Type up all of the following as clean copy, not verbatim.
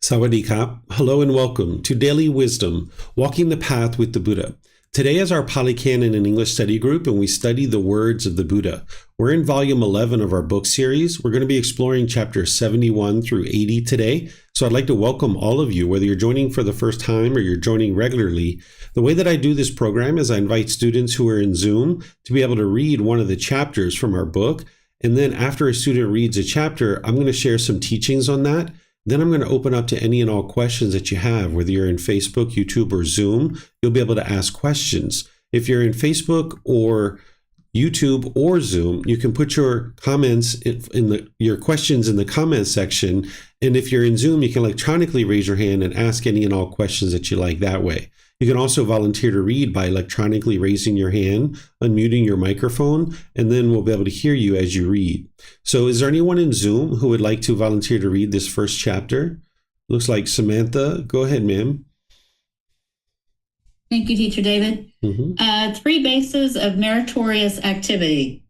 Sawadee-ka. Hello and welcome to Daily Wisdom, Walking the Path with the Buddha. Today is our Pali Canon and English study group, and we study the words of the Buddha. We're in volume 11 of our book series. We're going to be exploring chapters 71 through 80 today. So I'd like to welcome all of you, whether you're joining for the first time or you're joining regularly. The way that I do this program is I invite students who are in Zoom to be able to read one of the chapters from our book. And then after a student reads a chapter, I'm going to share some teachings on that. Then I'm going to open up to any and all questions that you have, whether you're in Facebook, YouTube, or Zoom. You'll be able to ask questions. If you're in Facebook or YouTube or Zoom, you can put your comments your questions in the comments section. And if you're in Zoom, you can electronically raise your hand and ask any and all questions that you like that way. You can also volunteer to read by electronically raising your hand, unmuting your microphone, and then we'll be able to hear you as you read. So is there anyone in Zoom who would like to volunteer to read this first chapter? Looks like Samantha. Go ahead, ma'am. Thank you, Teacher David. Three bases of meritorious activity.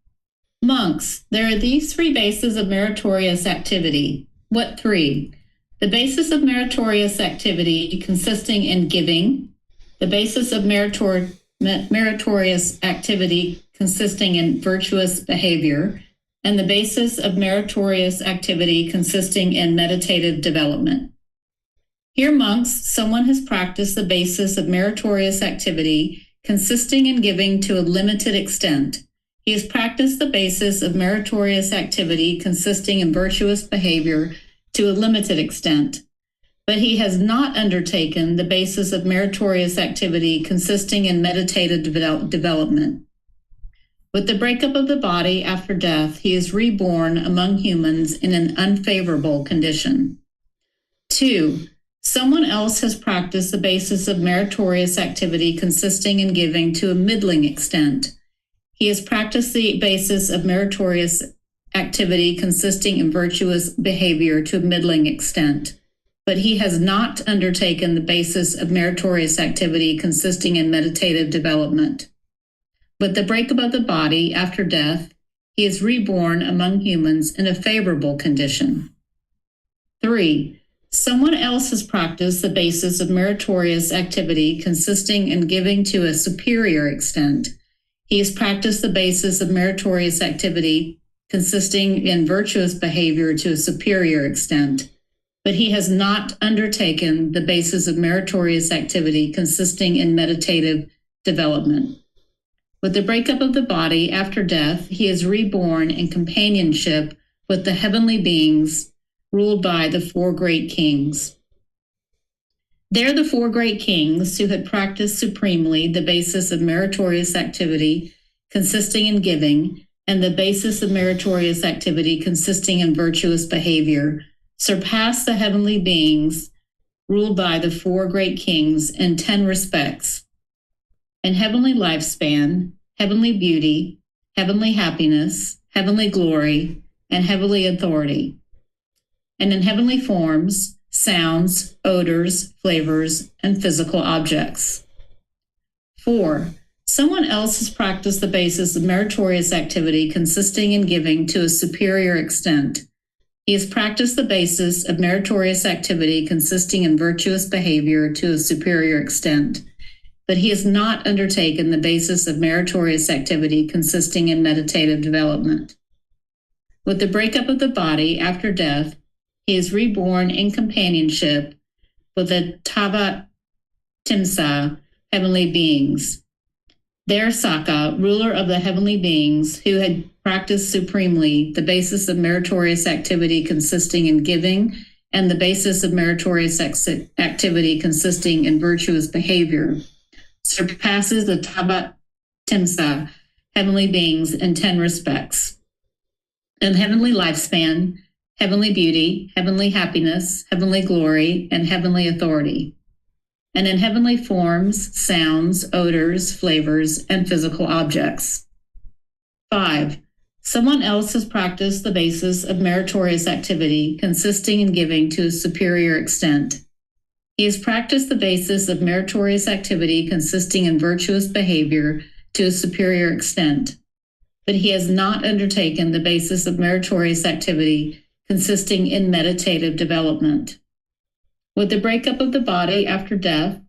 Monks, there are these three bases of meritorious activity. What three? The basis of meritorious activity consisting in giving, the basis of meritorious activity consisting in virtuous behavior, and the basis of meritorious activity consisting in meditative development. Here, monks, someone has practiced the basis of meritorious activity consisting in giving to a limited extent. He has practiced the basis of meritorious activity consisting in virtuous behavior to a limited extent, but he has not undertaken the basis of meritorious activity consisting in meditative development. With the breakup of the body after death, he is reborn among humans in an unfavorable condition. 2. Someone else has practiced the basis of meritorious activity consisting in giving to a middling extent. He has practiced the basis of meritorious activity consisting in virtuous behavior to a middling extent, but he has not undertaken the basis of meritorious activity consisting in meditative development. With the breakup of the body after death, he is reborn among humans in a favorable condition. 3. Someone else has practiced the basis of meritorious activity consisting in giving to a superior extent. He has practiced the basis of meritorious activity consisting in virtuous behavior to a superior extent, but he has not undertaken the basis of meritorious activity consisting in meditative development. With the breakup of the body after death, he is reborn in companionship with the heavenly beings ruled by the four great kings. There the four great kings who had practiced supremely the basis of meritorious activity consisting in giving and the basis of meritorious activity consisting in virtuous behavior surpass the heavenly beings ruled by the four great kings in 10 respects: in heavenly lifespan, heavenly beauty, heavenly happiness, heavenly glory, and heavenly authority, and in heavenly forms, sounds, odors, flavors, and physical objects. 4. Someone else has practiced the basis of meritorious activity consisting in giving to a superior extent. He has practiced the basis of meritorious activity consisting in virtuous behavior to a superior extent, but he has not undertaken the basis of meritorious activity consisting in meditative development. With the breakup of the body after death, he is reborn in companionship with the Timsa heavenly beings. There Saka, ruler of the heavenly beings, who had practiced supremely the basis of meritorious activity consisting in giving and the basis of meritorious activity consisting in virtuous behavior, surpasses the Timsa heavenly beings in 10 respects: in heavenly lifespan, heavenly beauty, heavenly happiness, heavenly glory, and heavenly authority, and in heavenly forms, sounds, odors, flavors, and physical objects. 5. Someone else has practiced the basis of meritorious activity consisting in giving to a superior extent. He has practiced the basis of meritorious activity consisting in virtuous behavior to a superior extent, but he has not undertaken the basis of meritorious activity consisting in meditative development. With the breakup of the body after death,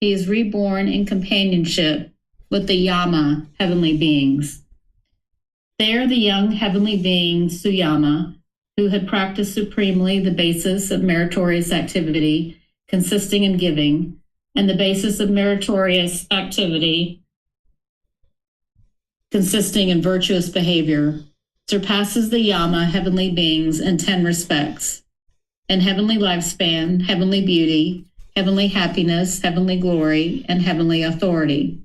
he is reborn in companionship with the Yama heavenly beings. They are the young heavenly being Suyama, who had practiced supremely the basis of meritorious activity consisting in giving, and the basis of meritorious activity consisting in virtuous behavior, surpasses the Yama heavenly beings in 10 respects: in heavenly lifespan, heavenly beauty, heavenly happiness, heavenly glory, and heavenly authority,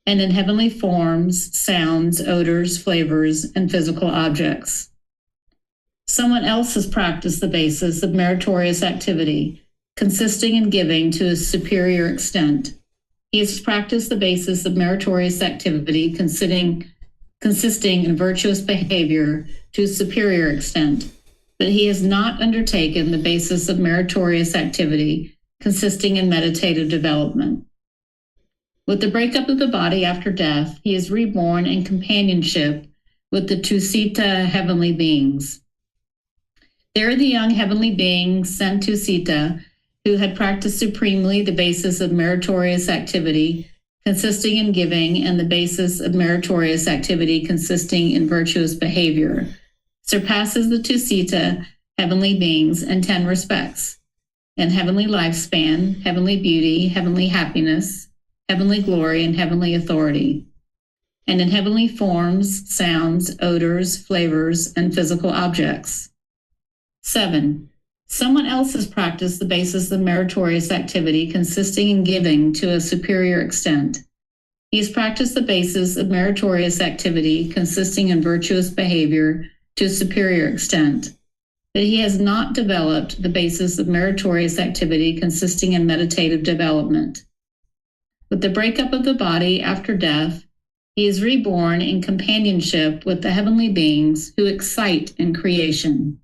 and in heavenly forms, sounds, odors, flavors, and physical objects. Someone else has practiced the basis of meritorious activity, consisting in giving to a superior extent. He has practiced the basis of meritorious activity, consisting in virtuous behavior to a superior extent, but he has not undertaken the basis of meritorious activity, consisting in meditative development. With the breakup of the body after death, he is reborn in companionship with the Tusita heavenly beings. They are the young heavenly beings sent to Sita, who had practiced supremely the basis of meritorious activity, consisting in giving, and the basis of meritorious activity consisting in virtuous behavior, surpasses the Tusita heavenly beings in 10 respects: in heavenly lifespan, heavenly beauty, heavenly happiness, heavenly glory, and heavenly authority, and in heavenly forms, sounds, odors, flavors, and physical objects. 7. Someone else has practiced the basis of meritorious activity consisting in giving to a superior extent. He has practiced the basis of meritorious activity consisting in virtuous behavior to a superior extent, but he has not developed the basis of meritorious activity consisting in meditative development. With the breakup of the body after death, he is reborn in companionship with the heavenly beings who excite in creation.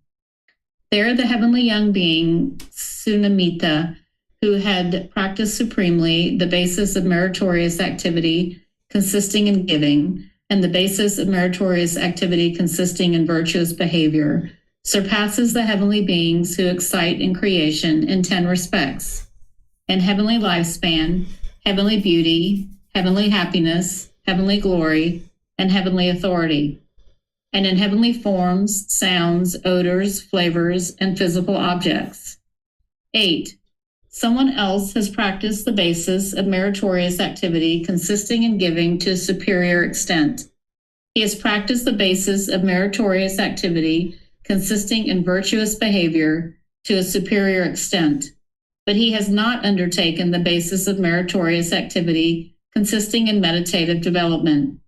They are the heavenly young being Sunamita, who had practiced supremely the basis of meritorious activity consisting in giving, and the basis of meritorious activity consisting in virtuous behavior, surpasses the heavenly beings who excite in creation in 10 respects: in heavenly lifespan, heavenly beauty, heavenly happiness, heavenly glory, and heavenly authority, and in heavenly forms, sounds, odors, flavors, and physical objects. 8. Someone else has practiced the basis of meritorious activity consisting in giving to a superior extent. He has practiced the basis of meritorious activity consisting in virtuous behavior to a superior extent, but he has not undertaken the basis of meritorious activity consisting in meditative development.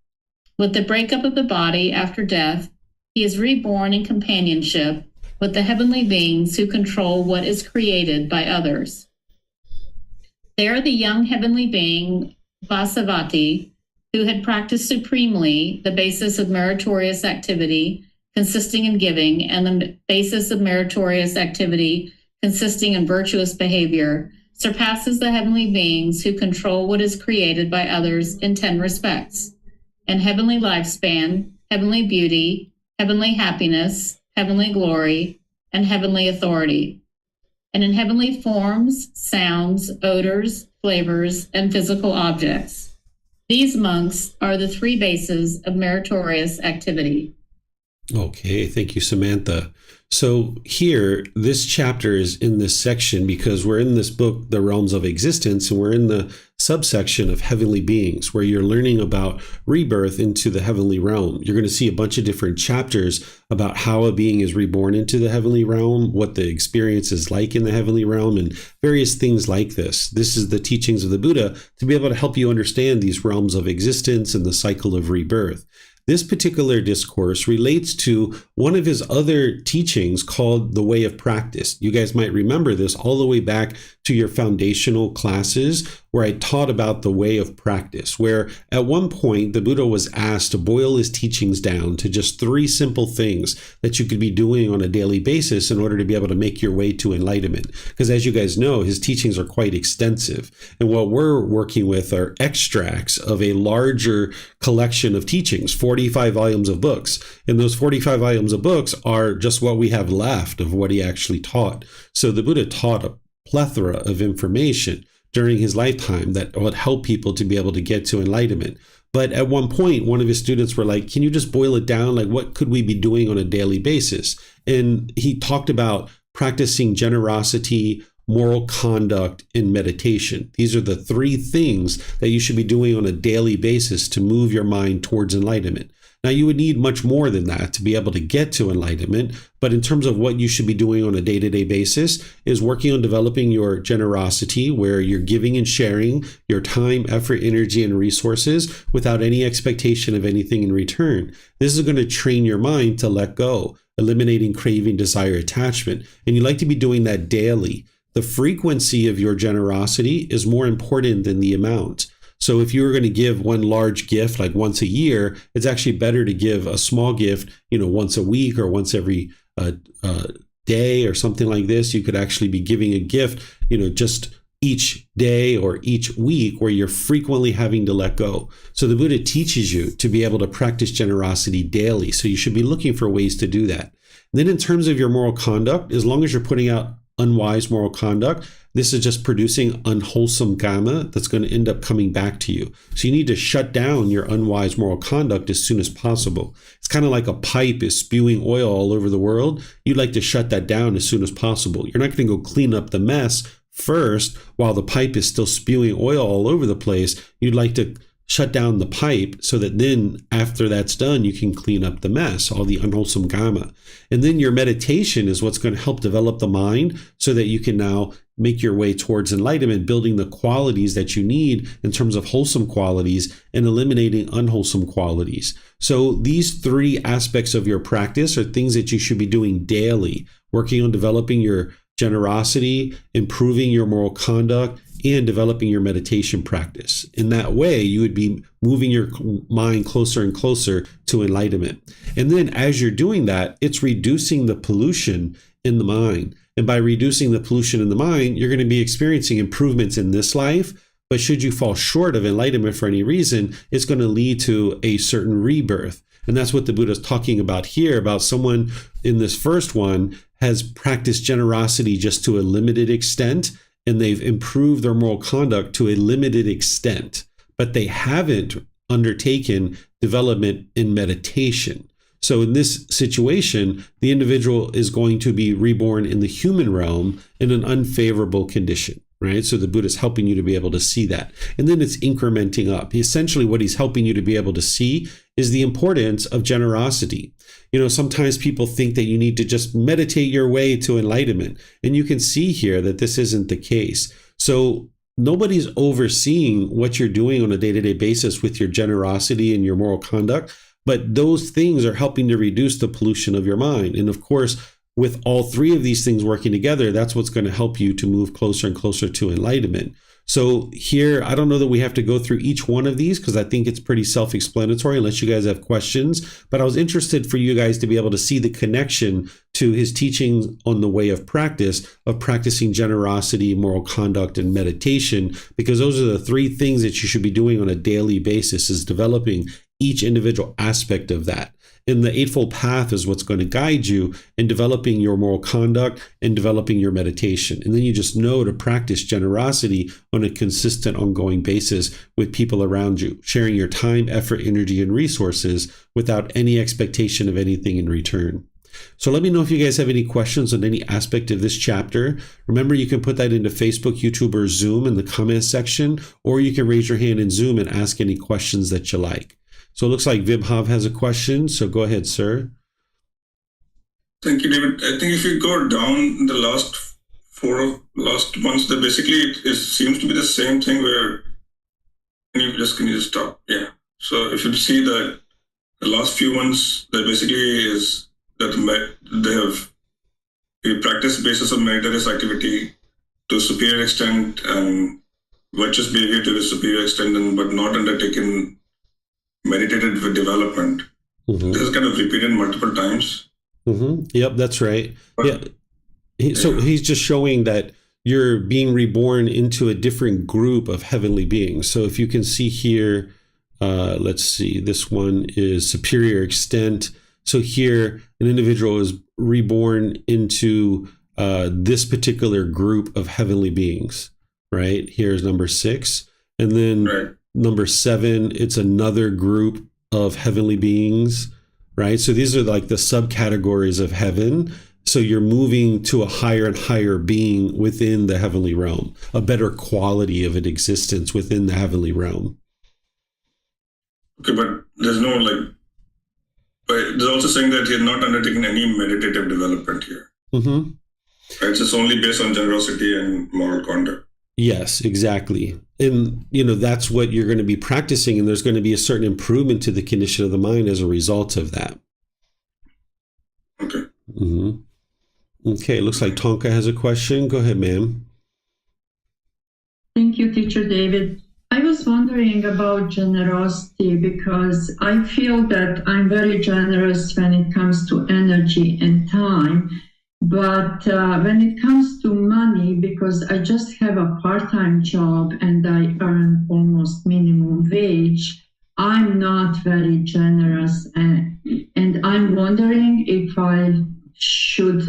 With the breakup of the body after death, he is reborn in companionship with the heavenly beings who control what is created by others. They are the young heavenly being Vasavati, who had practiced supremely the basis of meritorious activity consisting in giving, and the basis of meritorious activity consisting in virtuous behavior, surpasses the heavenly beings who control what is created by others in 10 respects: in heavenly lifespan, heavenly beauty, heavenly happiness, heavenly glory, and heavenly authority, and in heavenly forms, sounds, odors, flavors, and physical objects. These monks are the 3 bases of meritorious activity. Okay, thank you, Samantha. So here, this chapter is in this section because we're in this book, The Realms of Existence, and we're in the subsection of heavenly beings, where you're learning about rebirth into the heavenly realm. You're going to see a bunch of different chapters about how a being is reborn into the heavenly realm, what the experience is like in the heavenly realm, and various things like this. This is the teachings of the Buddha to be able to help you understand these realms of existence and the cycle of rebirth. This particular discourse relates to one of his other teachings called the way of practice. You guys might remember this all the way back to your foundational classes, where I taught about the way of practice, where at one point the Buddha was asked to boil his teachings down to just 3 simple things that you could be doing on a daily basis in order to be able to make your way to enlightenment. Because as you guys know, his teachings are quite extensive. And what we're working with are extracts of a larger collection of teachings, 45 volumes of books. And those 45 volumes of books are just what we have left of what he actually taught. So the Buddha taught plethora of information during his lifetime that would help people to be able to get to enlightenment. But at one point, one of his students were like, can you just boil it down? Like, what could we be doing on a daily basis? And he talked about practicing generosity, moral conduct, and meditation. These are the three things that you should be doing on a daily basis to move your mind towards enlightenment. Now, you would need much more than that to be able to get to enlightenment, but in terms of what you should be doing on a day-to-day basis is working on developing your generosity, where you're giving and sharing your time, effort, energy, and resources without any expectation of anything in return. This is going to train your mind to let go, eliminating craving, desire, attachment, and you like to be doing that daily. The frequency of your generosity is more important than the amount. So if you were going to give one large gift like once a year, it's actually better to give a small gift, once a week or once every day or something like this. You could actually be giving a gift, just each day or each week, where you're frequently having to let go. So the Buddha teaches you to be able to practice generosity daily. So you should be looking for ways to do that. And then in terms of your moral conduct, as long as you're putting out unwise moral conduct, this is just producing unwholesome kamma that's going to end up coming back to you. So you need to shut down your unwise moral conduct as soon as possible. It's kind of like a pipe is spewing oil all over the world. You'd like to shut that down as soon as possible. You're not going to go clean up the mess first while the pipe is still spewing oil all over the place. You'd like to shut down the pipe so that then after that's done, you can clean up the mess, all the unwholesome kamma. And then your meditation is what's going to help develop the mind so that you can now make your way towards enlightenment, building the qualities that you need in terms of wholesome qualities and eliminating unwholesome qualities. So these three aspects of your practice are things that you should be doing daily, working on developing your generosity, improving your moral conduct, and developing your meditation practice. In that way, you would be moving your mind closer and closer to enlightenment. And then as you're doing that, it's reducing the pollution in the mind. And by reducing the pollution in the mind, you're going to be experiencing improvements in this life. But should you fall short of enlightenment for any reason, it's going to lead to a certain rebirth. And that's what the Buddha is talking about here, about someone in this first one has practiced generosity just to a limited extent, and they've improved their moral conduct to a limited extent, but they haven't undertaken development in meditation. So in this situation, the individual is going to be reborn in the human realm in an unfavorable condition, right? So the Buddha is helping you to be able to see that. And then it's incrementing up. Essentially, what he's helping you to be able to see is the importance of generosity. Sometimes people think that you need to just meditate your way to enlightenment. And you can see here that this isn't the case. So nobody's overseeing what you're doing on a day-to-day basis with your generosity and your moral conduct. But those things are helping to reduce the pollution of your mind. And of course, with all three of these things working together, that's what's going to help you to move closer and closer to enlightenment. So here, I don't know that we have to go through each one of these because I think it's pretty self-explanatory unless you guys have questions. But I was interested for you guys to be able to see the connection to his teachings on the way of practice, of practicing generosity, moral conduct, and meditation, because those are the three things that you should be doing on a daily basis, is developing each individual aspect of that. And the Eightfold Path is what's going to guide you in developing your moral conduct and developing your meditation. And then you just know to practice generosity on a consistent, ongoing basis with people around you, sharing your time, effort, energy, and resources without any expectation of anything in return. So let me know if you guys have any questions on any aspect of this chapter. Remember, you can put that into Facebook, YouTube, or Zoom in the comments section, or you can raise your hand in Zoom and ask any questions that you like. So it looks like Vibhav has a question. So go ahead, sir. Thank you, David. I think if you go down the last ones, that basically it seems to be the same thing where, can you just stop? Yeah. So if you see that the last few ones, that basically is that they have a practice basis of meritorious activity to a superior extent and virtuous behavior to a superior extent, but not undertaken meditated with development. Mm-hmm. This is kind of repeated multiple times. Mm-hmm. Yep, that's right. So he's just showing that you're being reborn into a different group of heavenly beings. So if you can see here, let's see, this one is superior extent. So here, an individual is reborn into this particular group of heavenly beings, right? Here's number 6. And then number 7, it's another group of heavenly beings, right? So these are like the subcategories of heaven. So you're moving to a higher and higher being within the heavenly realm, a better quality of an existence within the heavenly realm. Okay, but there's no but there's also saying that he had not undertaken any meditative development here. Mm-hmm. Right? It's just only based on generosity and moral conduct. Yes, exactly. And, that's what you're going to be practicing. And there's going to be a certain improvement to the condition of the mind as a result of that. Okay. Mm-hmm. Okay, looks like Tonka has a question. Go ahead, ma'am. Thank you, Teacher David. I was wondering about generosity because I feel that I'm very generous when it comes to energy and time. But when it comes to money, because I just have a part-time job and I earn almost minimum wage, I'm not very generous. And I'm wondering if I should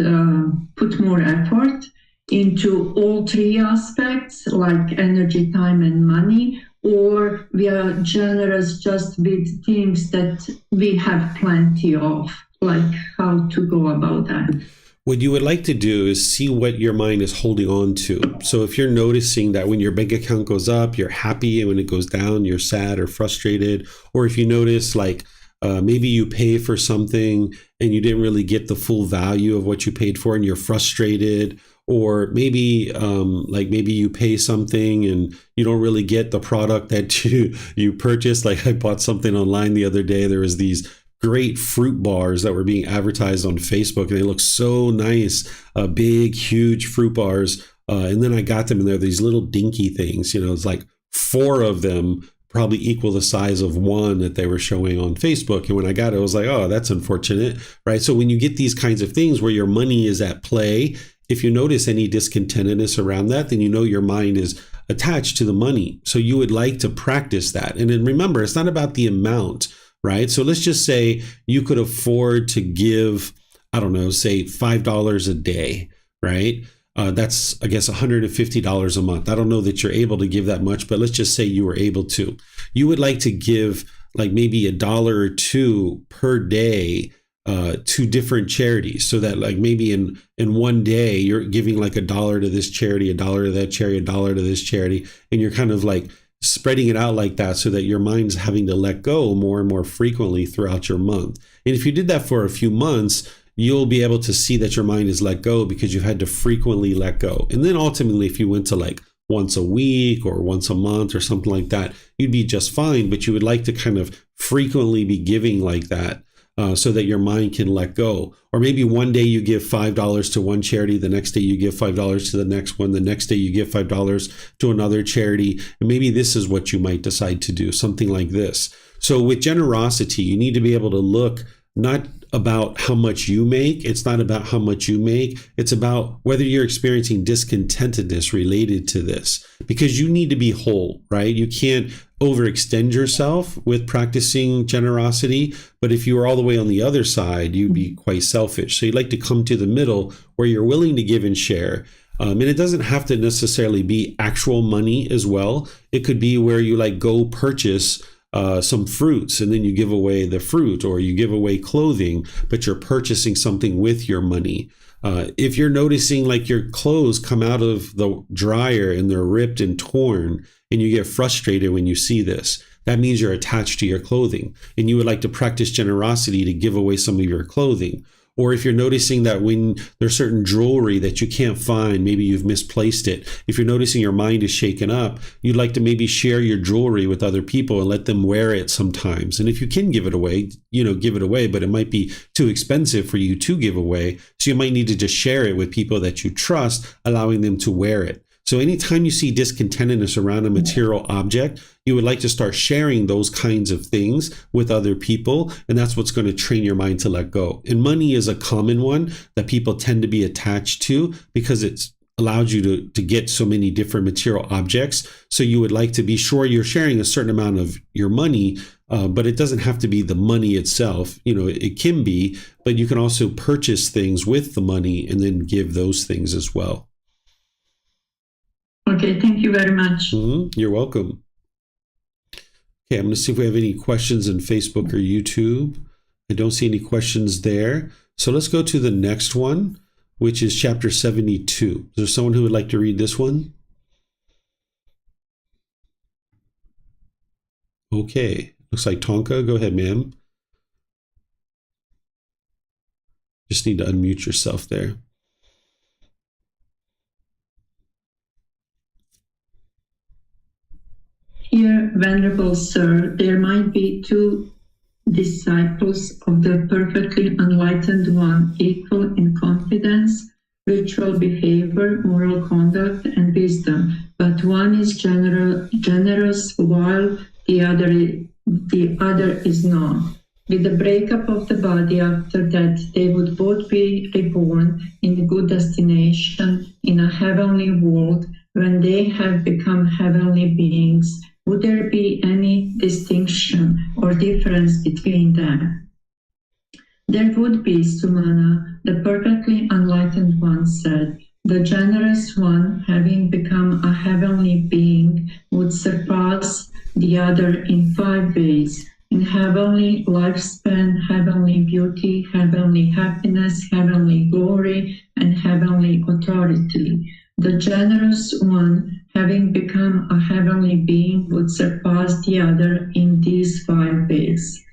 put more effort into all 3 aspects, like energy, time, and money, or we are generous just with things that we have plenty of, like how to go about that. What you would like to do is see what your mind is holding on to. So if you're noticing that when your bank account goes up, you're happy, and when it goes down, you're sad or frustrated, or if you notice maybe you pay for something and you didn't really get the full value of what you paid for and you're frustrated, or maybe maybe you pay something and you don't really get the product that you purchased. Like I bought something online the other day. There was these great fruit bars that were being advertised on Facebook, and they look so nice, big, huge fruit bars. And then I got them, and they're these little dinky things. It's like 4 of them probably equal the size of one that they were showing on Facebook. And when I got it, I was like, oh, that's unfortunate, right? So when you get these kinds of things where your money is at play, if you notice any discontentedness around that, then your mind is attached to the money. So you would like to practice that. And then remember, it's not about the amount, right? So let's just say you could afford to give, I don't know, say $5 a day, right? That's, I guess, $150 a month. I don't know that you're able to give that much, but let's just say you were able to. You would like to give maybe $1 or $2 per day to different charities, so that maybe in one day you're giving $1 to this charity, $1 to that charity, $1 to this charity, and you're kind of spreading it out like that, so that your mind's having to let go more and more frequently throughout your month. And if you did that for a few months, you'll be able to see that your mind is let go because you've had to frequently let go. And then ultimately, if you went to once a week or once a month or something like that, you'd be just fine. But you would like to kind of frequently be giving like that. So that your mind can let go. Or maybe one day you give $5 to one charity, the next day you give $5 to the next one, the next day you give $5 to another charity. And maybe this is what you might decide to do, something like this. So with generosity, you need to be able to look not about how much you make. It's not about how much you make. It's about whether you're experiencing discontentedness related to this, because you need to be whole, right? You can't overextend yourself with practicing generosity. But if you were all the way on the other side, you'd be quite selfish. So you'd like to come to the middle where you're willing to give and share. And it doesn't have to necessarily be actual money as well. It could be where you go purchase some fruits and then you give away the fruit, or you give away clothing, but you're purchasing something with your money. If you're noticing your clothes come out of the dryer and they're ripped and torn, and you get frustrated when you see this, that means you're attached to your clothing and you would like to practice generosity to give away some of your clothing. Or if you're noticing that when there's certain jewelry that you can't find, maybe you've misplaced it. If you're noticing your mind is shaken up, you'd like to maybe share your jewelry with other people and let them wear it sometimes. And if you can give it away, give it away, but it might be too expensive for you to give away. So you might need to just share it with people that you trust, allowing them to wear it. So anytime you see discontentedness around a material object, you would like to start sharing those kinds of things with other people. And that's what's going to train your mind to let go. And money is a common one that people tend to be attached to because it allows you to get so many different material objects. So you would like to be sure you're sharing a certain amount of your money But it doesn't have to be the money itself. It can be, but you can also purchase things with the money and then give those things as well. Okay, thank you very much. You're welcome. Okay, I'm going to see if we have any questions in Facebook or YouTube. I don't see any questions there. So let's go to the next one, which is chapter 72. Is there someone who would like to read this one? Okay, looks like Tonka. Go ahead, ma'am. Just need to unmute yourself there. Here, Venerable Sir, there might be two disciples of the perfectly enlightened one, equal in confidence, ritual behavior, moral conduct, and wisdom, but one is generous while the other is not. With the breakup of the body after that, they would both be reborn in a good destination in a heavenly world when they have become heavenly beings. Would there be any distinction or difference between them? There would be, Sumana, the perfectly enlightened one said. The generous one, having become a heavenly being, would surpass the other in 5 ways: in heavenly lifespan, heavenly beauty, heavenly happiness, heavenly glory, and heavenly authority. The generous one, having become a heavenly being, would surpass the other in these 5 ways.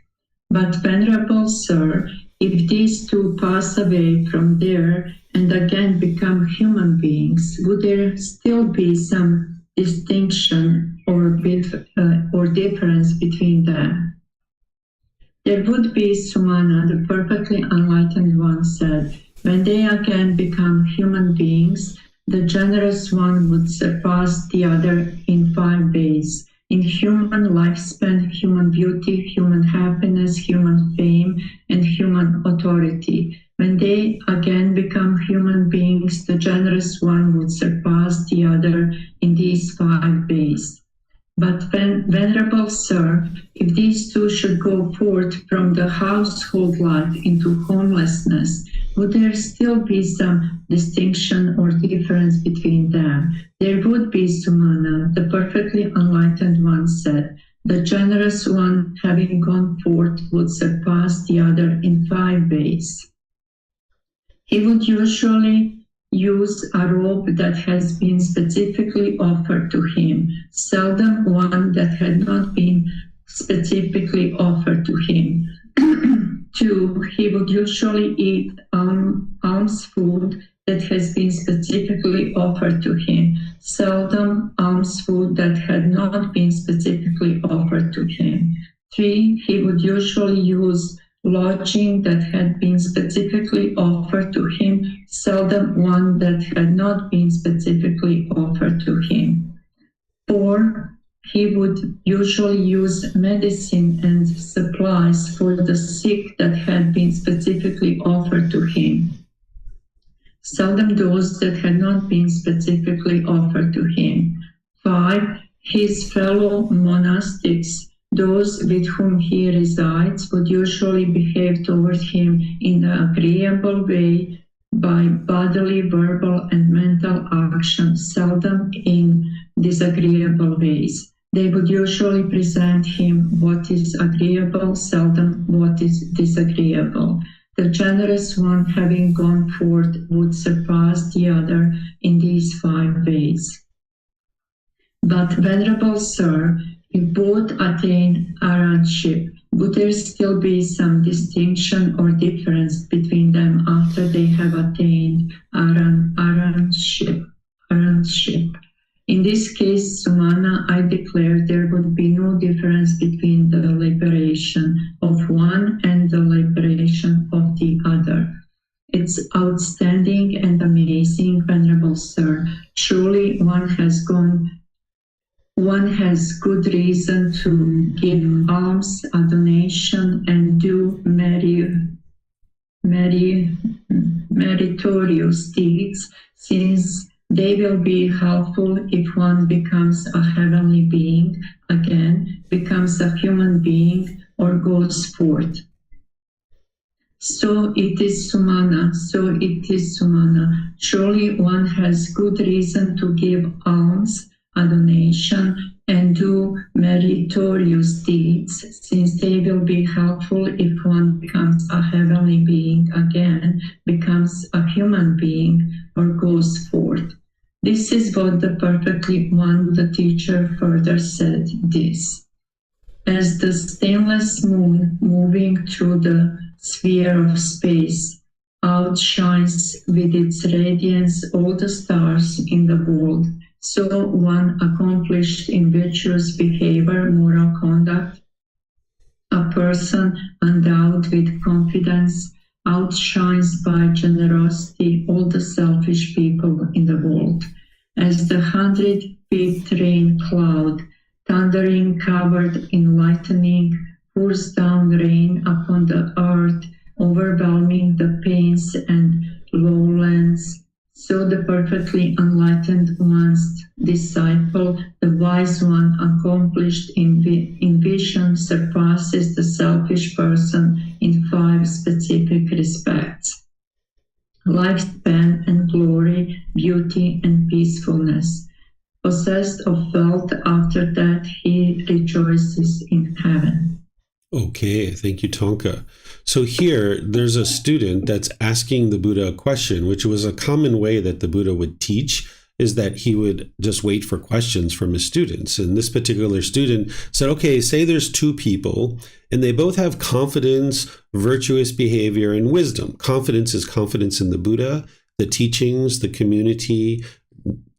But, Venerable Sir, if these two pass away from there and again become human beings, would there still be some distinction or difference between them? There would be, Sumana, the perfectly enlightened one said. When they again become human beings, the generous one would surpass the other in 5 ways: in human lifespan, human beauty, human happiness, human fame, and human authority. When they again become human beings, the generous one would surpass the other in these 5 ways. But Venerable Sir, if these two should go forth from the household life into homelessness, would there still be some distinction or difference between them? There would be, Sumana, the perfectly enlightened one said. The generous one, having gone forth, would surpass the other in 5 ways. He would usually use a robe that has been specifically offered to him, seldom one that had not been specifically offered to him. 2, he would usually eat alms food that has been specifically offered to him, seldom alms food that had not been specifically offered to him. 3, he would usually use lodging that had been specifically offered to him, seldom one that had not been specifically offered to him. 4, he would usually use medicine and supplies for the sick that had been specifically offered to him, seldom those that had not been specifically offered to him. 5, his fellow monastics, those with whom he resides, would usually behave toward him in an agreeable way by bodily, verbal, and mental action, seldom in disagreeable ways. They would usually present him what is agreeable, seldom what is disagreeable. The generous one, having gone forth, would surpass the other in these 5 ways. But, Venerable Sir, if both attain arahantship, would there still be some distinction or difference between them after they have attained arahantship? In this case, Sumana, I declare there would be no difference between the liberation of one and the liberation of the other. It's outstanding and amazing, Venerable Sir. Truly, one has good reason to give alms, a donation, and do meritorious deeds, since They will be helpful if one becomes a heavenly being again, becomes a human being, or goes forth. So it is Sumana, so it is Sumana. Surely one has good reason to give alms, a donation, and do meritorious deeds, since they will be helpful if one becomes a heavenly being again, becomes a human being, or goes forth. This is what the perfectly one, the teacher, further said this. As the stainless moon moving through the sphere of space outshines with its radiance all the stars in the world, so one accomplished in virtuous behavior, moral conduct, a person endowed with confidence, outshines by generosity all the selfish people in the world. As the 100-feet rain cloud, thundering covered in lightning, pours down rain upon the earth, overwhelming the plains and lowlands, so the perfectly enlightened one's disciple, the wise one accomplished in vision, surpasses the selfish person in 5 specific respects: lifespan and glory, beauty and peacefulness. Possessed of wealth, after that he rejoices in heaven. Okay, thank you, Tonka. So here, there's a student that's asking the Buddha a question, which was a common way that the Buddha would teach, is that he would just wait for questions from his students. And this particular student said, okay, say there's 2 people, and they both have confidence, virtuous behavior, and wisdom. Confidence is confidence in the Buddha, the teachings, the community,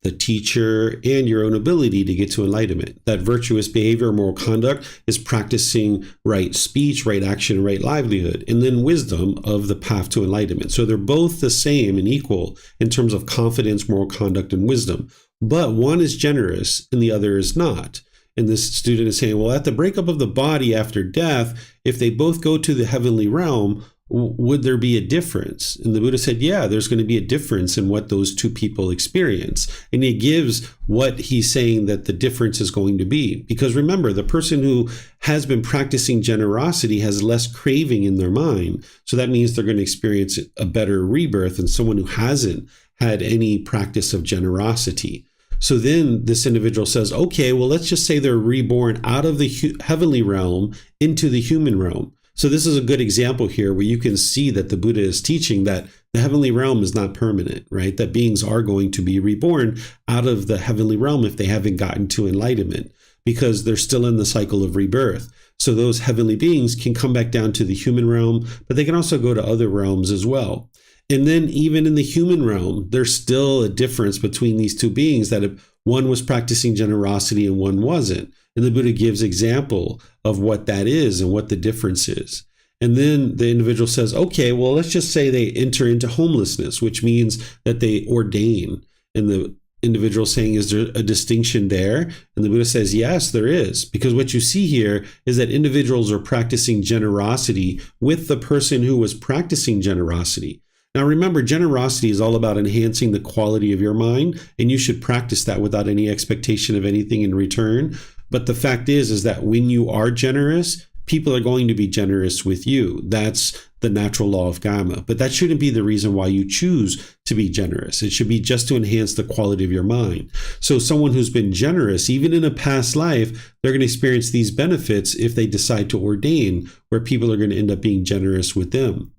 the teacher, and your own ability to get to enlightenment. That virtuous behavior, moral conduct, is practicing right speech, right action, right livelihood, and then wisdom of the path to enlightenment. So they're both the same and equal in terms of confidence, moral conduct, and wisdom. But one is generous and the other is not. And this student is saying, well, at the breakup of the body after death, if they both go to the heavenly realm, would there be a difference? And the Buddha said, yeah, there's going to be a difference in what those 2 people experience. And he gives what he's saying that the difference is going to be. Because remember, the person who has been practicing generosity has less craving in their mind. So that means they're going to experience a better rebirth than someone who hasn't had any practice of generosity. So then this individual says, okay, well, let's just say they're reborn out of the heavenly realm into the human realm. So this is a good example here where you can see that the Buddha is teaching that the heavenly realm is not permanent, right? That beings are going to be reborn out of the heavenly realm if they haven't gotten to enlightenment, because they're still in the cycle of rebirth. So those heavenly beings can come back down to the human realm, but they can also go to other realms as well. And then even in the human realm, there's still a difference between these 2 beings, that if one was practicing generosity and one wasn't. And the Buddha gives example of what that is and what the difference is. And then the individual says, okay, well, let's just say they enter into homelessness, which means that they ordain. And the individual saying, is there a distinction there? And the Buddha says, yes, there is. Because what you see here is that individuals are practicing generosity with the person who was practicing generosity. Now, remember, generosity is all about enhancing the quality of your mind, and you should practice that without any expectation of anything in return. But the fact is that when you are generous, people are going to be generous with you. That's the natural law of karma. But that shouldn't be the reason why you choose to be generous. It should be just to enhance the quality of your mind. So someone who's been generous, even in a past life, they're going to experience these benefits if they decide to ordain, where people are going to end up being generous with them.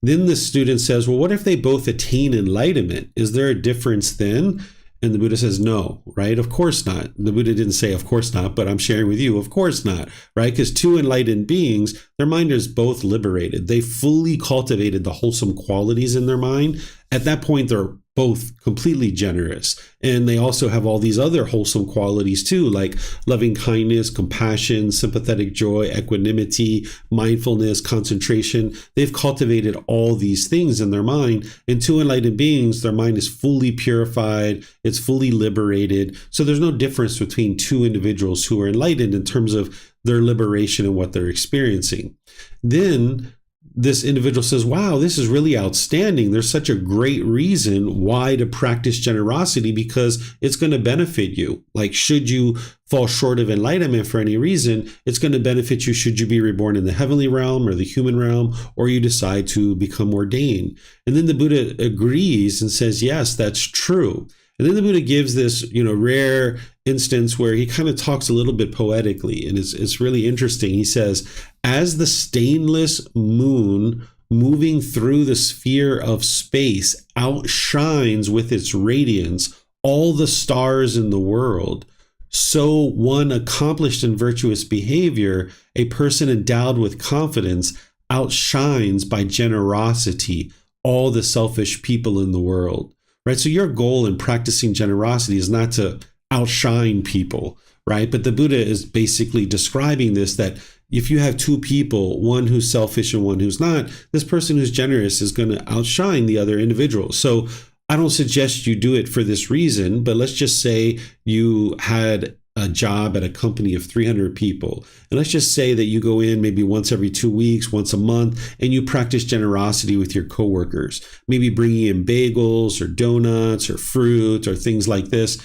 Then the student says, well, what if they both attain enlightenment? Is there a difference then? And the Buddha says, no, right? Of course not. The Buddha didn't say, of course not, but I'm sharing with you, of course not, right? Because 2 enlightened beings, their mind is both liberated. They fully cultivated the wholesome qualities in their mind. At that point, they're both completely generous. And they also have all these other wholesome qualities too, like loving kindness, compassion, sympathetic joy, equanimity, mindfulness, concentration. They've cultivated all these things in their mind. And 2 enlightened beings, their mind is fully purified, it's fully liberated. So there's no difference between 2 individuals who are enlightened in terms of their liberation and what they're experiencing. Then this individual says, wow, this is really outstanding. There's such a great reason why to practice generosity, because it's going to benefit you. Like, should you fall short of enlightenment for any reason, it's going to benefit you should you be reborn in the heavenly realm or the human realm, or you decide to become ordained. And then the Buddha agrees and says, yes, that's true. And then the Buddha gives this, rare instance where he kind of talks a little bit poetically, and it's really interesting. He says, as the stainless moon moving through the sphere of space outshines with its radiance all the stars in the world, so one accomplished in virtuous behavior, a person endowed with confidence, outshines by generosity all the selfish people in the world. Right? So your goal in practicing generosity is not to outshine people, right? But the Buddha is basically describing this, that if you have two people, one who's selfish and one who's not, this person who's generous is going to outshine the other individual. So I don't suggest you do it for this reason, but let's just say you had a job at a company of 300 people. And let's just say that you go in maybe once every 2 weeks, once a month, and you practice generosity with your coworkers, maybe bringing in bagels or donuts or fruit or things like this.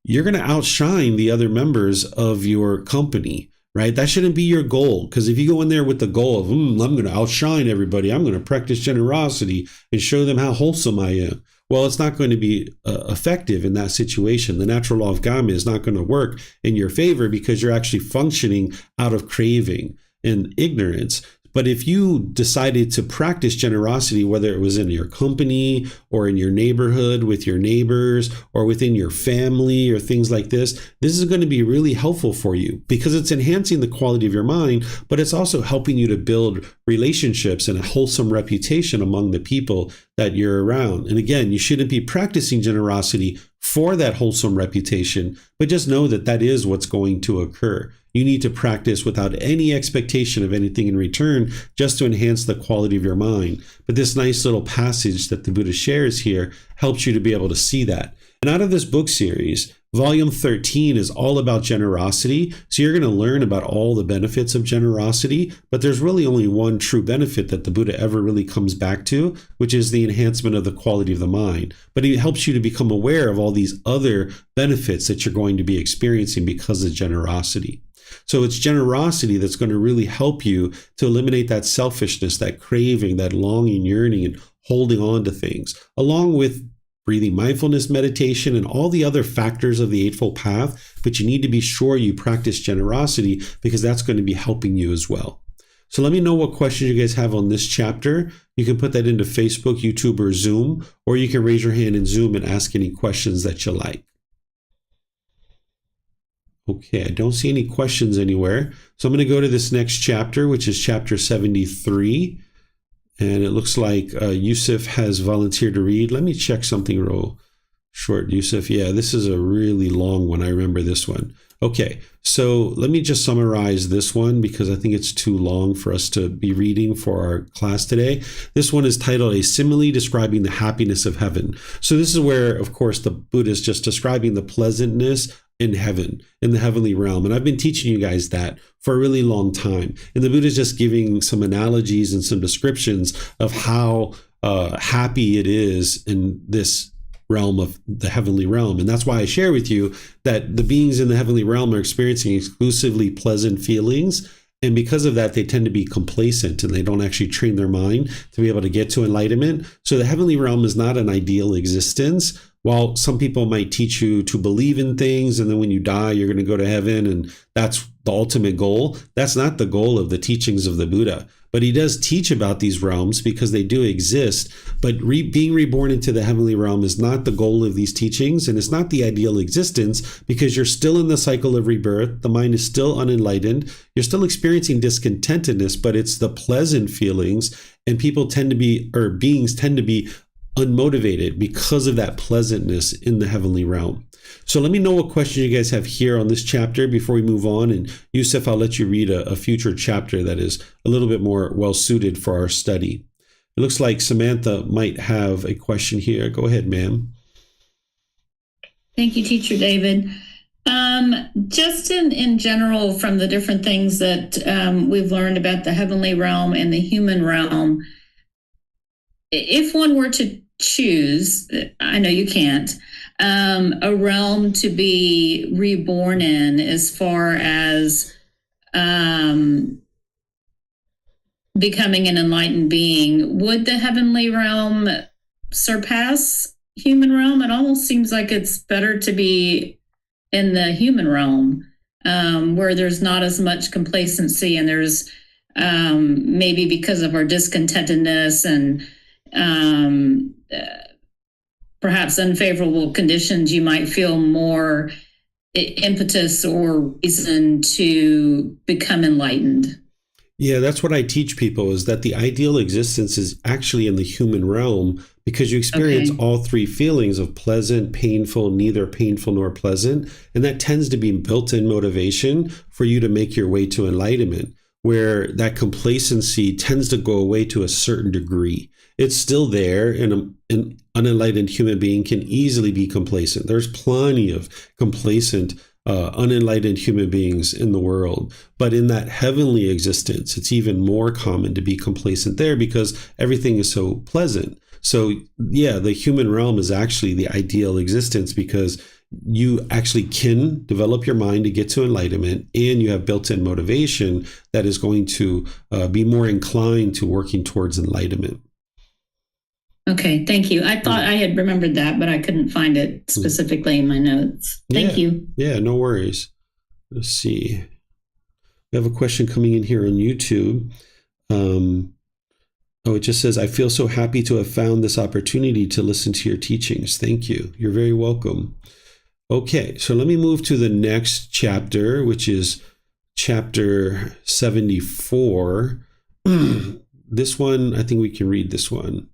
You're going to outshine the other members of your company, right? That shouldn't be your goal, because if you go in there with the goal of, I'm going to outshine everybody, I'm going to practice generosity and show them how wholesome I am, well, it's not going to be effective in that situation. The natural law of karma is not going to work in your favor, because you're actually functioning out of craving and ignorance. But if you decided to practice generosity, whether it was in your company or in your neighborhood with your neighbors or within your family or things like this is going to be really helpful for you, because it's enhancing the quality of your mind, but it's also helping you to build relationships and a wholesome reputation among the people that you're around. And again, you shouldn't be practicing generosity for that wholesome reputation, but just know that that is what's going to occur. You need to practice without any expectation of anything in return, just to enhance the quality of your mind. But this nice little passage that the Buddha shares here helps you to be able to see that. And out of this book series, Volume 13 is all about generosity. So you're going to learn about all the benefits of generosity, but there's really only one true benefit that the Buddha ever really comes back to, which is the enhancement of the quality of the mind. But it helps you to become aware of all these other benefits that you're going to be experiencing because of generosity. So it's generosity that's going to really help you to eliminate that selfishness, that craving, that longing, yearning, and holding on to things, along with breathing mindfulness meditation and all the other factors of the Eightfold Path. But you need to be sure you practice generosity, because that's going to be helping you as well. So let me know what questions you guys have on this chapter. You can put that into Facebook, YouTube, or Zoom, or you can raise your hand in Zoom and ask any questions that you like. Okay, I don't see any questions anywhere. So I'm going to go to this next chapter, which is chapter 73. And it looks like Yusuf has volunteered to read. Let me check something real short, Yusuf. Yeah, this is a really long one. I remember this one. Okay, so let me just summarize this one, because I think it's too long for us to be reading for our class today. This one is titled A Simile Describing the Happiness of Heaven. So this is where, of course, the Buddha is just describing the pleasantness in heaven, in the heavenly realm. And I've been teaching you guys that for a really long time. And the Buddha is just giving some analogies and some descriptions of how happy it is in this realm of the heavenly realm. And that's why I share with you that the beings in the heavenly realm are experiencing exclusively pleasant feelings. And because of that, they tend to be complacent, and they don't actually train their mind to be able to get to enlightenment. So the heavenly realm is not an ideal existence. While some people might teach you to believe in things, and then when you die, you're going to go to heaven, and that's the ultimate goal. That's not the goal of the teachings of the Buddha. But he does teach about these realms because they do exist. But being reborn into the heavenly realm is not the goal of these teachings, and it's not the ideal existence, because you're still in the cycle of rebirth. The mind is still unenlightened. You're still experiencing discontentedness, but it's the pleasant feelings, and beings tend to be unmotivated because of that pleasantness in the heavenly realm. So let me know what questions you guys have here on this chapter before we move on. And Yusuf, I'll let you read a future chapter that is a little bit more well suited for our study. It looks like Samantha might have a question here. Go ahead, ma'am. Thank you, Teacher David. Just in general, from the different things that we've learned about the heavenly realm and the human realm, if one were to choose, I know you can't, a realm to be reborn in as far as becoming an enlightened being, would the heavenly realm surpass human realm? It almost seems like it's better to be in the human realm, where there's not as much complacency, and there's maybe because of our discontentedness and perhaps unfavorable conditions, you might feel more impetus or reason to become enlightened. Yeah, that's what I teach people, is that the ideal existence is actually in the human realm, because you experience all three feelings of pleasant, painful, neither painful nor pleasant. And that tends to be built-in motivation for you to make your way to enlightenment, where that complacency tends to go away to a certain degree. It's still there, and an unenlightened human being can easily be complacent. There's plenty of complacent unenlightened human beings in the world. But in that heavenly existence, it's even more common to be complacent there because everything is so pleasant. So yeah, the human realm is actually the ideal existence, because you actually can develop your mind to get to enlightenment, and you have built-in motivation that is going to be more inclined to working towards enlightenment. Okay, thank you. I thought I had remembered that, but I couldn't find it specifically in my notes. Thank you. Yeah, no worries. Let's see. We have a question coming in here on YouTube. It just says, I feel so happy to have found this opportunity to listen to your teachings. Thank you. You're very welcome. Okay, so let me move to the next chapter, which is chapter 74. This one, I think we can read this one.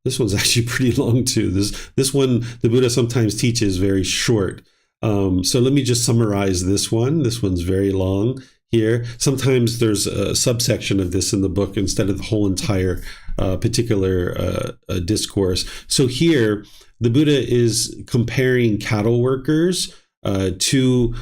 This one's actually pretty long too. This one, the Buddha sometimes teaches very short. So let me just summarize this one. This one's very long here. Sometimes there's a subsection of this in the book instead of the whole entire particular discourse. So here, the Buddha is comparing cattle workers to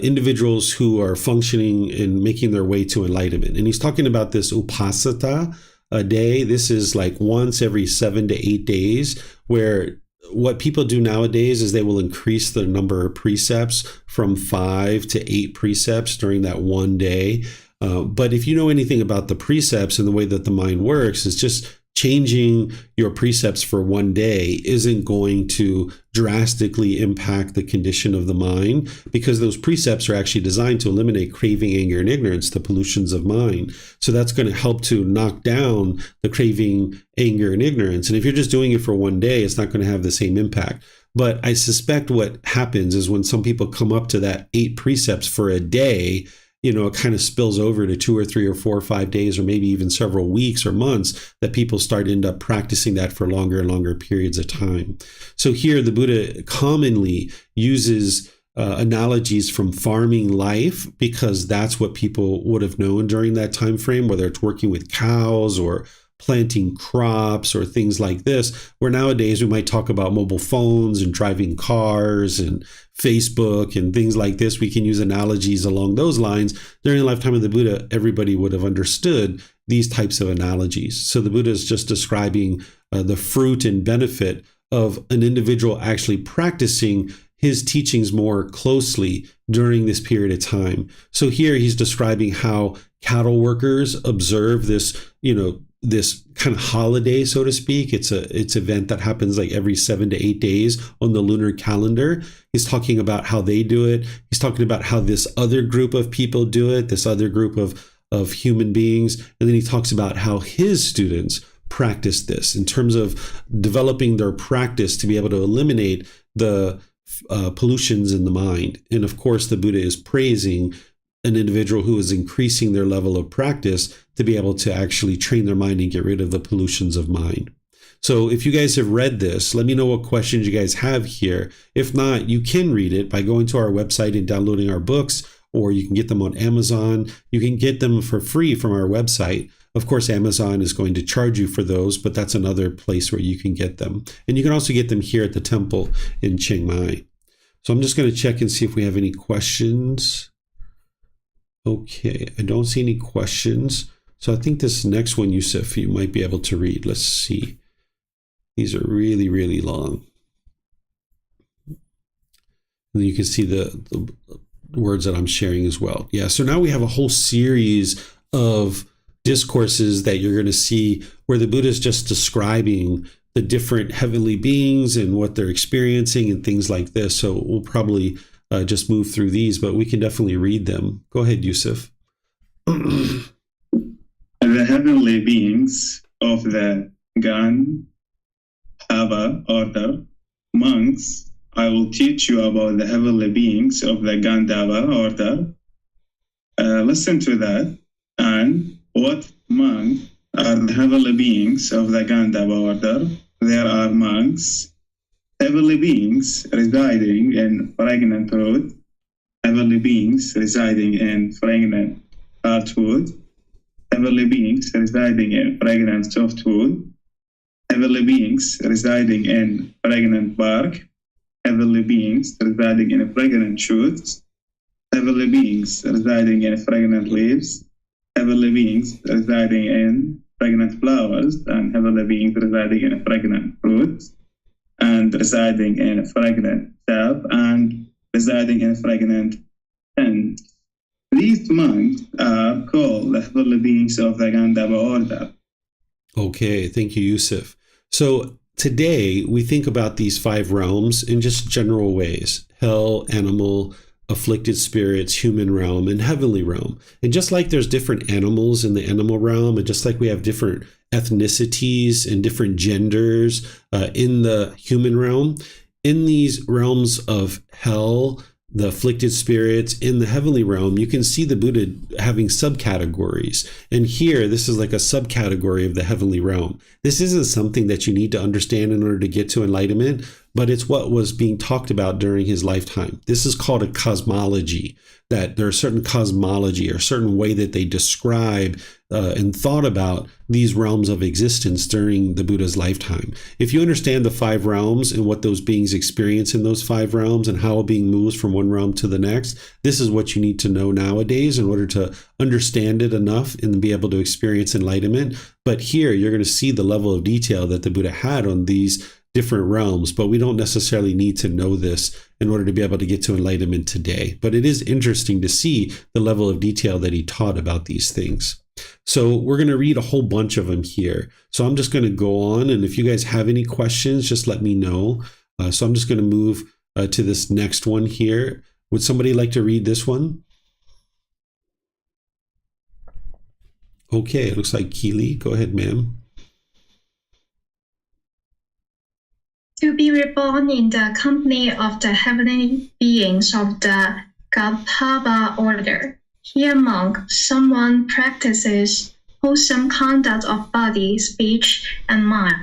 individuals who are functioning and making their way to enlightenment. And he's talking about this upasata a day. This is like once every 7 to 8 days, where what people do nowadays is they will increase the number of precepts from 5 to 8 precepts during that one day. But if you know anything about the precepts and the way that the mind works, it's just changing your precepts for one day isn't going to drastically impact the condition of the mind, because those precepts are actually designed to eliminate craving, anger, and ignorance, the pollutions of mind. So that's going to help to knock down the craving, anger, and ignorance. And if you're just doing it for one day, it's not going to have the same impact. But I suspect what happens is when some people come up to that 8 precepts for a day, it kind of spills over to 2 or 3 or 4 or 5 days, or maybe even several weeks or months, that people end up practicing that for longer and longer periods of time. So here the Buddha commonly uses analogies from farming life, because that's what people would have known during that time frame, whether it's working with cows or planting crops or things like this, where nowadays we might talk about mobile phones and driving cars and Facebook and things like this. We can use analogies along those lines. During the lifetime of the Buddha, everybody would have understood these types of analogies. So the Buddha is just describing the fruit and benefit of an individual actually practicing his teachings more closely during this period of time. So here he's describing how cattle workers observe this, this kind of holiday, so to speak. It's an event that happens like every 7 to 8 days on the lunar calendar. He's talking about how they do it. He's talking about how this other group of people do it, this other group of human beings. And then he talks about how his students practice this in terms of developing their practice to be able to eliminate the pollutions in the mind. And of course, the Buddha is praising an individual who is increasing their level of practice to be able to actually train their mind and get rid of the pollutions of mind. So if you guys have read this, let me know what questions you guys have here. If not, you can read it by going to our website and downloading our books, or you can get them on Amazon. You can get them for free from our website. Of course, Amazon is going to charge you for those, but that's another place where you can get them. And you can also get them here at the temple in Chiang Mai. So I'm just going to check and see if we have any questions. Okay, I don't see any questions. So I think this next one, Yusuf, you might be able to read. Let's see. These are really, really long. And you can see the words that I'm sharing as well. Yeah, so now we have a whole series of discourses that you're going to see where the Buddha is just describing the different heavenly beings and what they're experiencing and things like this. So we'll probably just move through these, but we can definitely read them. Go ahead, Yusuf. The heavenly beings of the Gandhava order, monks, I will teach you about the heavenly beings of the Gandhava order. Listen to that. And what monks are the heavenly beings of the Gandhava order? There are monks, heavenly beings residing in pregnant root, heavenly beings residing in pregnant heartwood, heavenly beings residing in pregnant softwood, heavenly beings residing in pregnant bark, heavenly beings residing in pregnant shoots, heavenly beings residing in pregnant leaves, heavenly beings residing in pregnant flowers, and heavenly beings residing in pregnant fruits, and residing in fragrant sap, and residing in fragrant scent. These monks are called the heavenly beings of the Gandhava order. Okay, thank you, Yusuf. So today we think about these 5 realms in just general ways: hell, animal, afflicted spirits, human realm, and heavenly realm. And just like there's different animals in the animal realm, and just like we have different ethnicities and different genders in the human realm, in these realms of hell, the afflicted spirits, in the heavenly realm, you can see the Buddha having subcategories. And here, this is like a subcategory of the heavenly realm. This isn't something that you need to understand in order to get to enlightenment, but it's what was being talked about during his lifetime. This is called a cosmology, that there are certain cosmology or certain way that they describe and thought about these realms of existence during the Buddha's lifetime. If you understand the 5 realms and what those beings experience in those 5 realms and how a being moves from one realm to the next, this is what you need to know nowadays in order to understand it enough and be able to experience enlightenment. But here you're going to see the level of detail that the Buddha had on these different realms, but we don't necessarily need to know this in order to be able to get to enlightenment today. But it is interesting to see the level of detail that he taught about these things. So we're going to read a whole bunch of them here. So I'm just going to go on, and if you guys have any questions, just let me know. So I'm just going to move to this next one here. Would somebody like to read this one? Okay, it looks like Keely. Go ahead, ma'am. To be reborn in the company of the heavenly beings of the Gotama order. Here, monk, someone practices wholesome conduct of body, speech, and mind.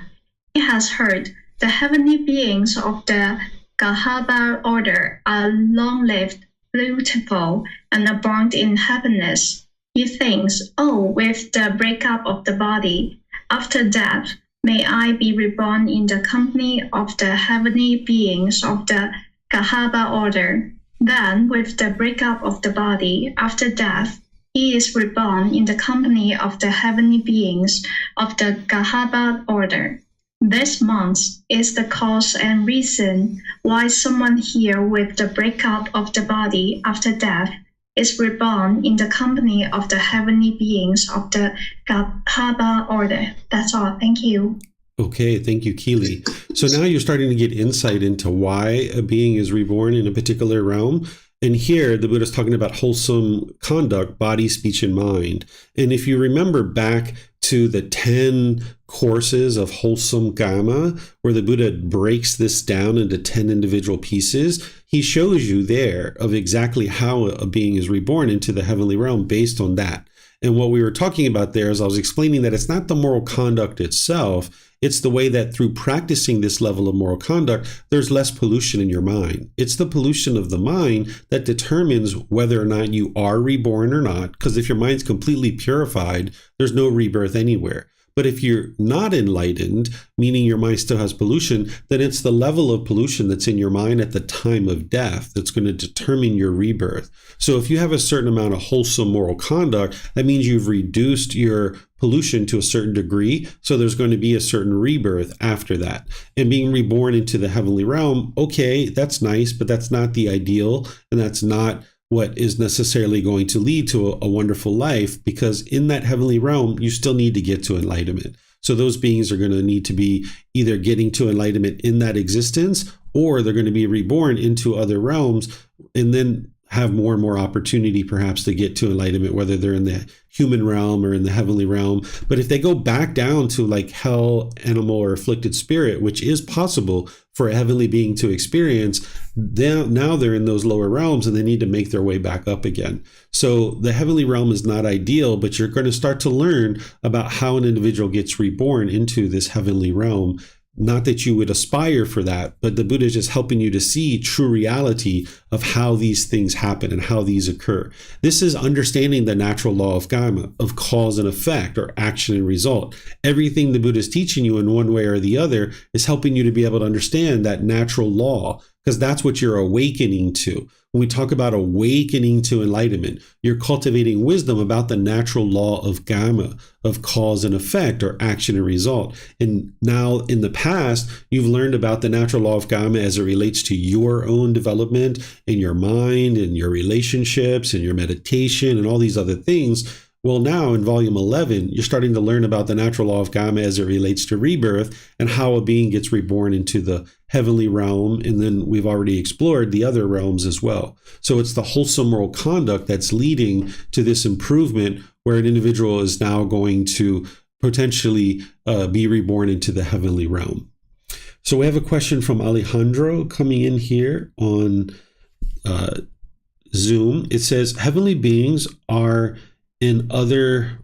He has heard the heavenly beings of the Gotama order are long-lived, beautiful, and abound in happiness. He thinks, oh, with the breakup of the body, after death, may I be reborn in the company of the heavenly beings of the Gotama order. Then, with the breakup of the body, after death, he is reborn in the company of the heavenly beings of the Gotama order. This, monks, is the cause and reason why someone here with the breakup of the body after death is reborn in the company of the heavenly beings of the Gotama order. That's all. Thank you. Okay, thank you, Keely. So now you're starting to get insight into why a being is reborn in a particular realm. And here the Buddha is talking about wholesome conduct, body, speech, and mind. And if you remember back to the 10 courses of wholesome Gama, where the Buddha breaks this down into 10 individual pieces, he shows you there of exactly how a being is reborn into the heavenly realm based on that. And what we were talking about there is I was explaining that it's not the moral conduct itself, it's the way that through practicing this level of moral conduct, there's less pollution in your mind. It's the pollution of the mind that determines whether or not you are reborn or not, because if your mind's completely purified, there's no rebirth anywhere. But if you're not enlightened, meaning your mind still has pollution, then it's the level of pollution that's in your mind at the time of death that's going to determine your rebirth. So if you have a certain amount of wholesome moral conduct, that means you've reduced your pollution to a certain degree. So there's going to be a certain rebirth after that. And being reborn into the heavenly realm, okay, that's nice, but that's not the ideal. And that's not what is necessarily going to lead to a wonderful life, because in that heavenly realm, you still need to get to enlightenment. So those beings are going to need to be either getting to enlightenment in that existence, or they're going to be reborn into other realms and then have more and more opportunity perhaps to get to enlightenment, whether they're in the human realm or in the heavenly realm. But if they go back down to like hell, animal, or afflicted spirit, which is possible for a heavenly being to experience, then now they're in those lower realms and they need to make their way back up again. So the heavenly realm is not ideal, but you're going to start to learn about how an individual gets reborn into this heavenly realm. Not that you would aspire for that, but the Buddha is just helping you to see true reality of how these things happen and how these occur. This is understanding the natural law of karma, of cause and effect, or action and result. Everything the Buddha is teaching you in one way or the other is helping you to be able to understand that natural law, because that's what you're awakening to. When we talk about awakening to enlightenment, you're cultivating wisdom about the natural law of karma, of cause and effect, or action and result. And now in the past, you've learned about the natural law of karma as it relates to your own development in your mind and your relationships and your meditation and all these other things. Well, now in volume 11, you're starting to learn about the natural law of karma as it relates to rebirth and how a being gets reborn into the heavenly realm. And then we've already explored the other realms as well. So it's the wholesome moral conduct that's leading to this improvement where an individual is now going to potentially be reborn into the heavenly realm. So we have a question from Alejandro coming in here on Zoom. It says, heavenly beings are in other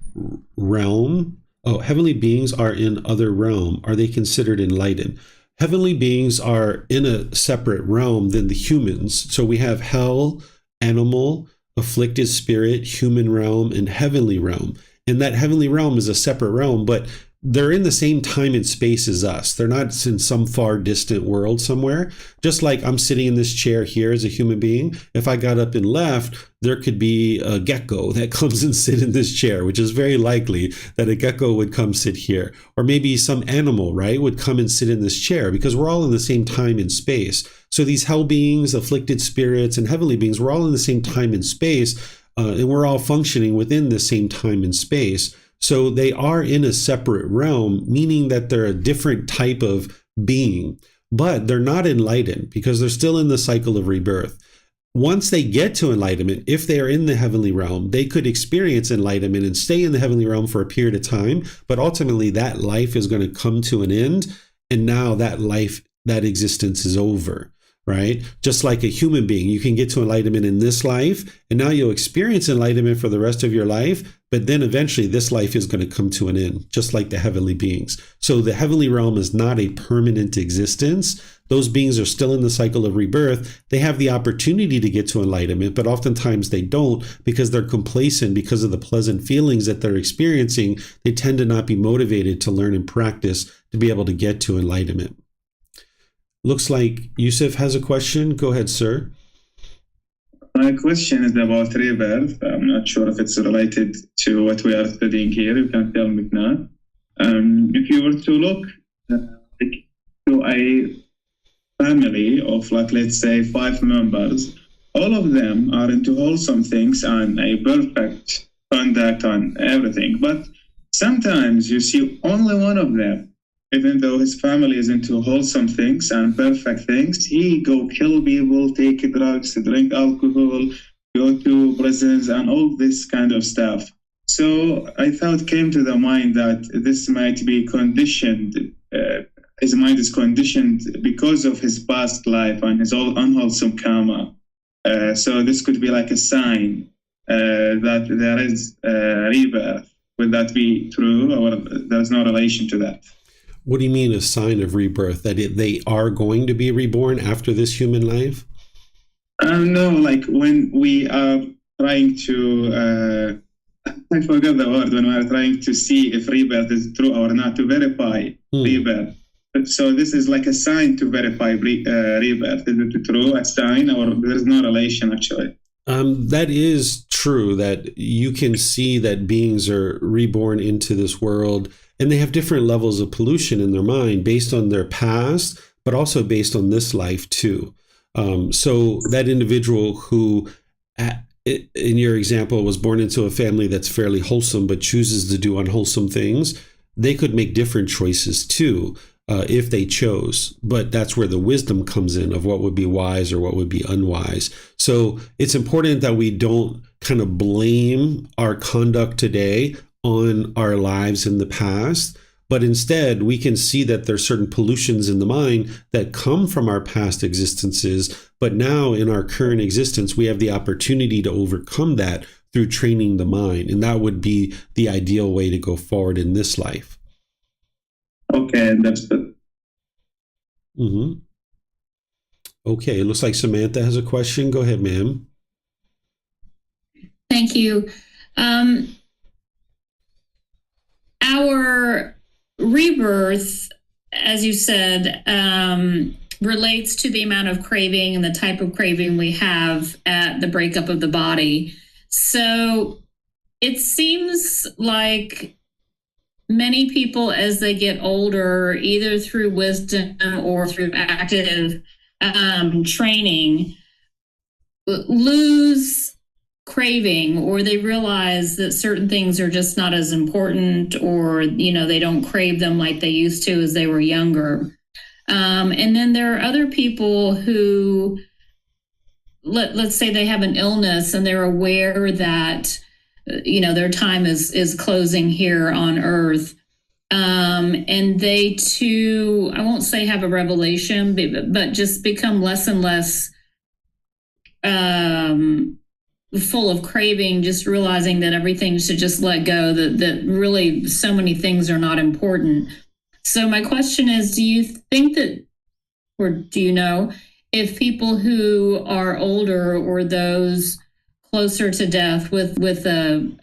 realm. Oh, heavenly beings are in other realm. Are they considered enlightened? Heavenly beings are in a separate realm than the humans. So we have hell, animal, afflicted spirit, human realm, and heavenly realm. And that heavenly realm is a separate realm, but they're in the same time and space as us. They're not in some far distant world somewhere. Just like I'm sitting in this chair here as a human being, if I got up and left, there could be a gecko that comes and sit in this chair, which is very likely that a gecko would come sit here. Or maybe some animal, right, would come and sit in this chair, because we're all in the same time and space. So these hell beings, afflicted spirits, and heavenly beings, we're all in the same time and space, and we're all functioning within the same time and space. So they are in a separate realm, meaning that they're a different type of being, but they're not enlightened because they're still in the cycle of rebirth. Once they get to enlightenment, if they are in the heavenly realm, they could experience enlightenment and stay in the heavenly realm for a period of time, but ultimately that life is going to come to an end, and now that life, that existence is over. Right? Just like a human being, you can get to enlightenment in this life, and now you'll experience enlightenment for the rest of your life, but then eventually this life is going to come to an end, just like the heavenly beings. So the heavenly realm is not a permanent existence. Those beings are still in the cycle of rebirth. They have the opportunity to get to enlightenment, but oftentimes they don't because they're complacent because of the pleasant feelings that they're experiencing. They tend to not be motivated to learn and practice to be able to get to enlightenment. Looks like Yusuf has a question. Go ahead, sir. My question is about rebirth. I'm not sure if it's related to what we are studying here. You can tell me if not. If you were to look to a family of, like, let's say 5 members, all of them are into wholesome things and a perfect conduct on everything. But sometimes you see only one of them, even though his family is into wholesome things and perfect things, he go kill people, take drugs, drink alcohol, go to prisons, and all this kind of stuff. So I thought came to the mind that this might be conditioned. His mind is conditioned because of his past life and his all unwholesome karma. So this could be like a sign that there is rebirth. Would that be true, or there's no relation to that? What do you mean a sign of rebirth? That they are going to be reborn after this human life? No, like when we are trying to I forgot the word when we are trying to see if rebirth is true or not, to verify rebirth. So this is like a sign to verify rebirth. Is it true, a sign, or there's no relation actually? That is true, that you can see that beings are reborn into this world and they have different levels of pollution in their mind based on their past, but also based on this life too. So that individual who, in your example, was born into a family that's fairly wholesome but chooses to do unwholesome things, they could make different choices too. If they chose, but that's where the wisdom comes in of what would be wise or what would be unwise. So it's important that we don't kind of blame our conduct today on our lives in the past, but instead we can see that there's certain pollutions in the mind that come from our past existences, but now in our current existence, we have the opportunity to overcome that through training the mind. And that would be the ideal way to go forward in this life. Okay, understood. Mm-hmm. Okay, it looks like Samantha has a question. Go ahead, ma'am. Thank you. Our rebirth, as you said, relates to the amount of craving and the type of craving we have at the breakup of the body. So it seems like many people, as they get older, either through wisdom or through active training, lose craving, or they realize that certain things are just not as important, or they don't crave them like they used to as they were younger. And then there are other people who, let's say they have an illness and they're aware that their time is closing here on earth. And they too, I won't say have a revelation, but just become less and less full of craving, just realizing that everything should just let go, that really so many things are not important. So my question is, do you think that, or do you know if people who are older or those closer to death with an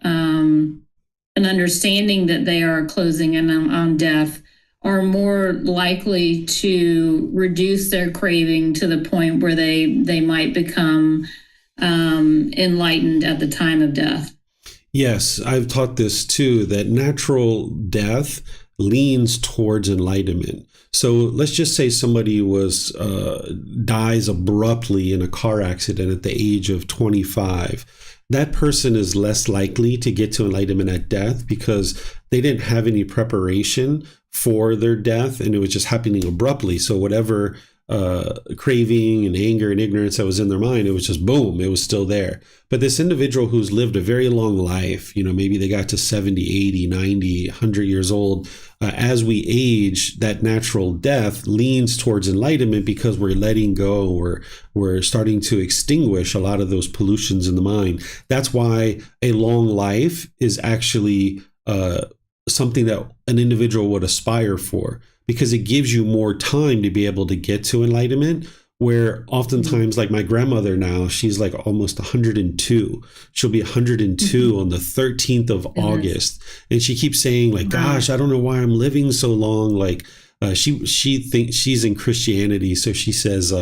understanding that they are closing in on death are more likely to reduce their craving to the point where they might become enlightened at the time of death? Yes, I've taught this too, that natural death leans towards enlightenment. So let's just say somebody dies abruptly in a car accident at the age of 25. That person is less likely to get to enlightenment at death because they didn't have any preparation for their death and it was just happening abruptly. So whatever craving and anger and ignorance that was in their mind, it was just boom, it was still there. But this individual who's lived a very long life, maybe they got to 70, 80, 90, 100 years old, as we age, that natural death leans towards enlightenment because we're letting go, we're starting to extinguish a lot of those pollutions in the mind. That's why a long life is actually something that an individual would aspire for, because it gives you more time to be able to get to enlightenment, where oftentimes, like my grandmother now, she's like almost 102. She'll be 102 on the 13th of August. And she keeps saying like, gosh, I don't know why I'm living so long. Like she thinks she's in Christianity. So she says,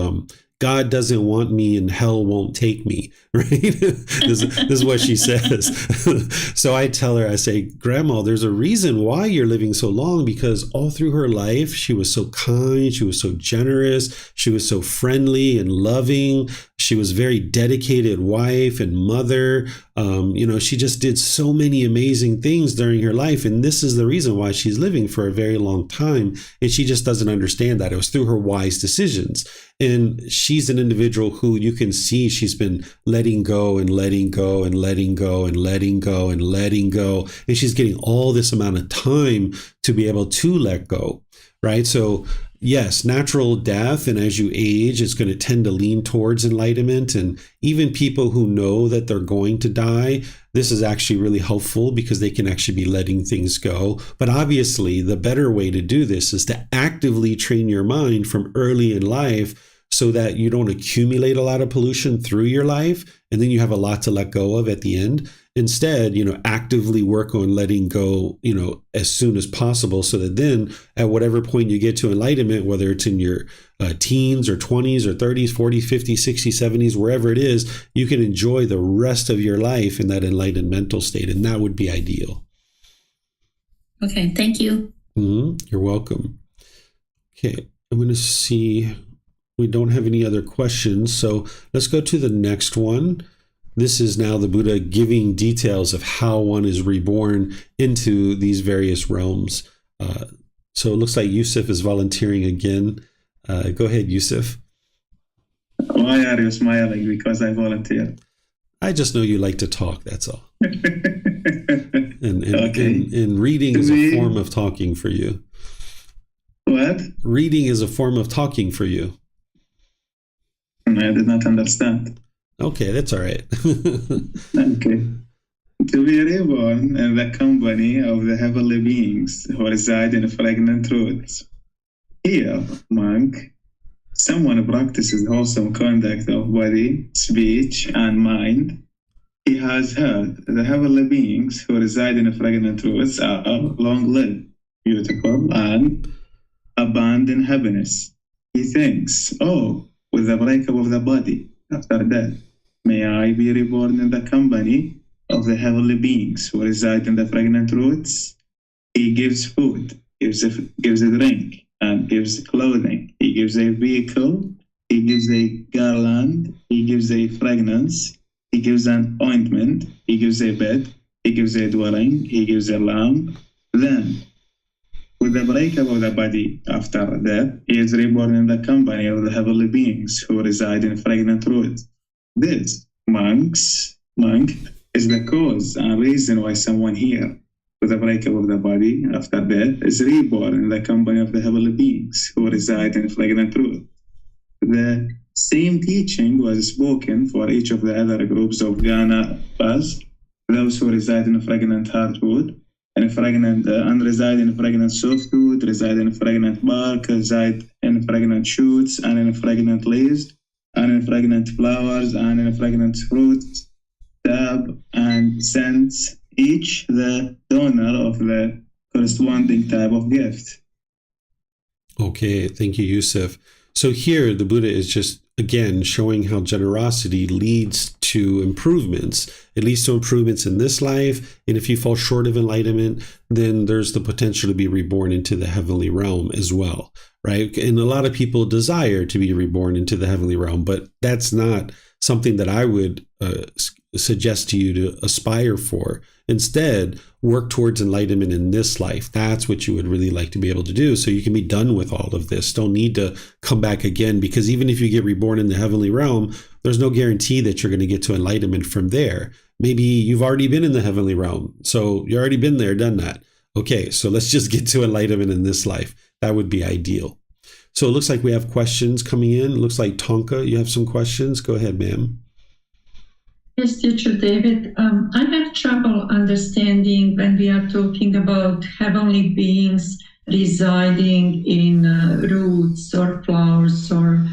God doesn't want me and hell won't take me, right? This is what she says. So I tell her, I say, Grandma, there's a reason why you're living so long, because all through her life, she was so kind, she was so generous, she was so friendly and loving. She was a very dedicated wife and mother. She just did so many amazing things during her life. And this is the reason why she's living for a very long time. And she just doesn't understand that. It was through her wise decisions. And she's an individual who you can see she's been letting go and letting go and letting go and letting go and letting go. And she's getting all this amount of time to be able to let go, right? So yes, natural death, and as you age, it's going to tend to lean towards enlightenment. And even people who know that they're going to die, this is actually really helpful because they can actually be letting things go. But obviously, the better way to do this is to actively train your mind from early in life so that you don't accumulate a lot of pollution through your life, and then you have a lot to let go of at the end. Instead, actively work on letting go, as soon as possible, so that then at whatever point you get to enlightenment, whether it's in your teens or 20s or 30s, 40s, 50s, 60s, 70s, wherever it is, you can enjoy the rest of your life in that enlightened mental state. And that would be ideal. Okay, thank you. You're welcome. Okay, I'm going to see. We don't have any other questions, so let's go to the next one. This is now the Buddha giving details of how one is reborn into these various realms. So it looks like Yusuf is volunteering again. Go ahead, Yusuf. Why are you smiling? Because I volunteer. I just know you like to talk, that's all. And Okay. reading is a form of talking for you. What? Reading is a form of talking for you. I did not understand. Okay, that's all right. Okay. To be reborn in the company of the heavenly beings who reside in fragrant roots. Here, monk, someone practices wholesome conduct of body, speech, and mind. He has heard the heavenly beings who reside in fragrant roots are long-lived, beautiful, and abound in happiness. He thinks, with the breakup of the body after death, may I be reborn in the company of the heavenly beings who reside in the fragrant roots. He gives food, gives a drink, and gives clothing. He gives a vehicle, he gives a garland, he gives a fragrance, he gives an ointment, he gives a bed, he gives a dwelling, he gives a lamp. Then, with the breakup of the body after death, he is reborn in the company of the heavenly beings who reside in fragrant roots. This, monk, is the cause and reason why someone here, with the breakup of the body after death, is reborn in the company of the heavenly beings who reside in fragrant roots. The same teaching was spoken for each of the other groups of Ganavas, those who reside in fragrant hardwood, and reside in fragrant softwood, reside in fragrant bark, reside in fragrant shoots, and in fragrant leaves, and in fragrant flowers, and in fragrant fruits, dab, and scents, each the donor of the corresponding type of gift. Okay, thank you, Yusuf. So here the Buddha is just, again, showing how generosity leads to improvements. It leads to improvements in this life, and if you fall short of enlightenment, then there's the potential to be reborn into the heavenly realm as well, right? And a lot of people desire to be reborn into the heavenly realm, but that's not something that I would suggest to you to aspire for. Instead, work towards enlightenment in this life. That's what you would really like to be able to do, so you can be done with all of this. Don't need to come back again, because even if you get reborn in the heavenly realm, there's no guarantee that you're going to get to enlightenment from there. Maybe you've already been in the heavenly realm, so you've already been there, done that. Okay, so let's just get to enlightenment in this life. That would be ideal. So it looks like we have questions coming in. It looks like Tonka, you have some questions. Go ahead, ma'am. Yes, Teacher David. I have trouble understanding when we are talking about heavenly beings residing in roots or flowers or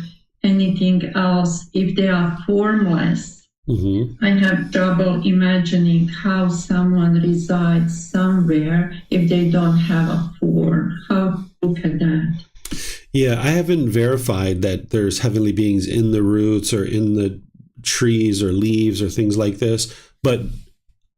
anything else, if they are formless. Mm-hmm. I have trouble imagining how someone resides somewhere if they don't have a form. How to look at that? Yeah, I haven't verified that there's heavenly beings in the roots or in the trees or leaves or things like this, but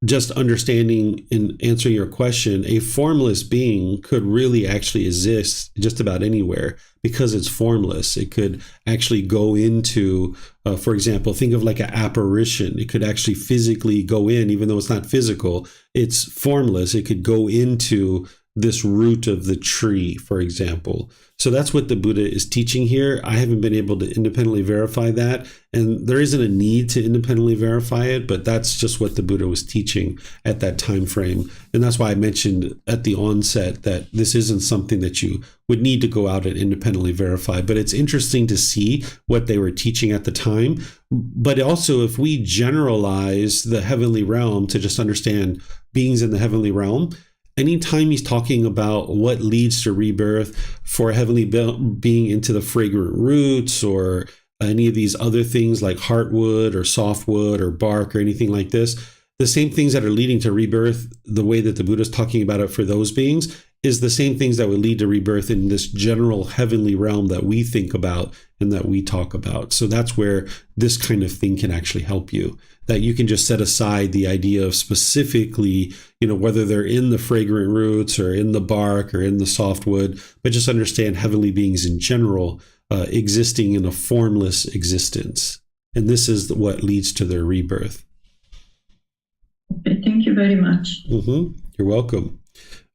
just understanding and answering your question, a formless being could really actually exist just about anywhere because it's formless. It could actually go into, for example, think of like an apparition. It could actually physically go in, even though it's not physical, it's formless. It could go into this root of the tree, for example. So that's what the Buddha is teaching here. I haven't been able to independently verify that, and there isn't a need to independently verify it, but that's just what the Buddha was teaching at that time frame. And that's why I mentioned at the onset that this isn't something that you would need to go out and independently verify. But it's interesting to see what they were teaching at the time. But also, if we generalize the heavenly realm to just understand beings in the heavenly realm, anytime he's talking about what leads to rebirth for a heavenly being into the fragrant roots or any of these other things like heartwood or softwood or bark or anything like this, the same things that are leading to rebirth, the way that the Buddha is talking about it for those beings, is the same things that would lead to rebirth in this general heavenly realm that we think about and that we talk about. So that's where this kind of thing can actually help you, that you can just set aside the idea of specifically, whether they're in the fragrant roots or in the bark or in the softwood, but just understand heavenly beings in general existing in a formless existence. And this is what leads to their rebirth. Okay, thank you very much. You're welcome.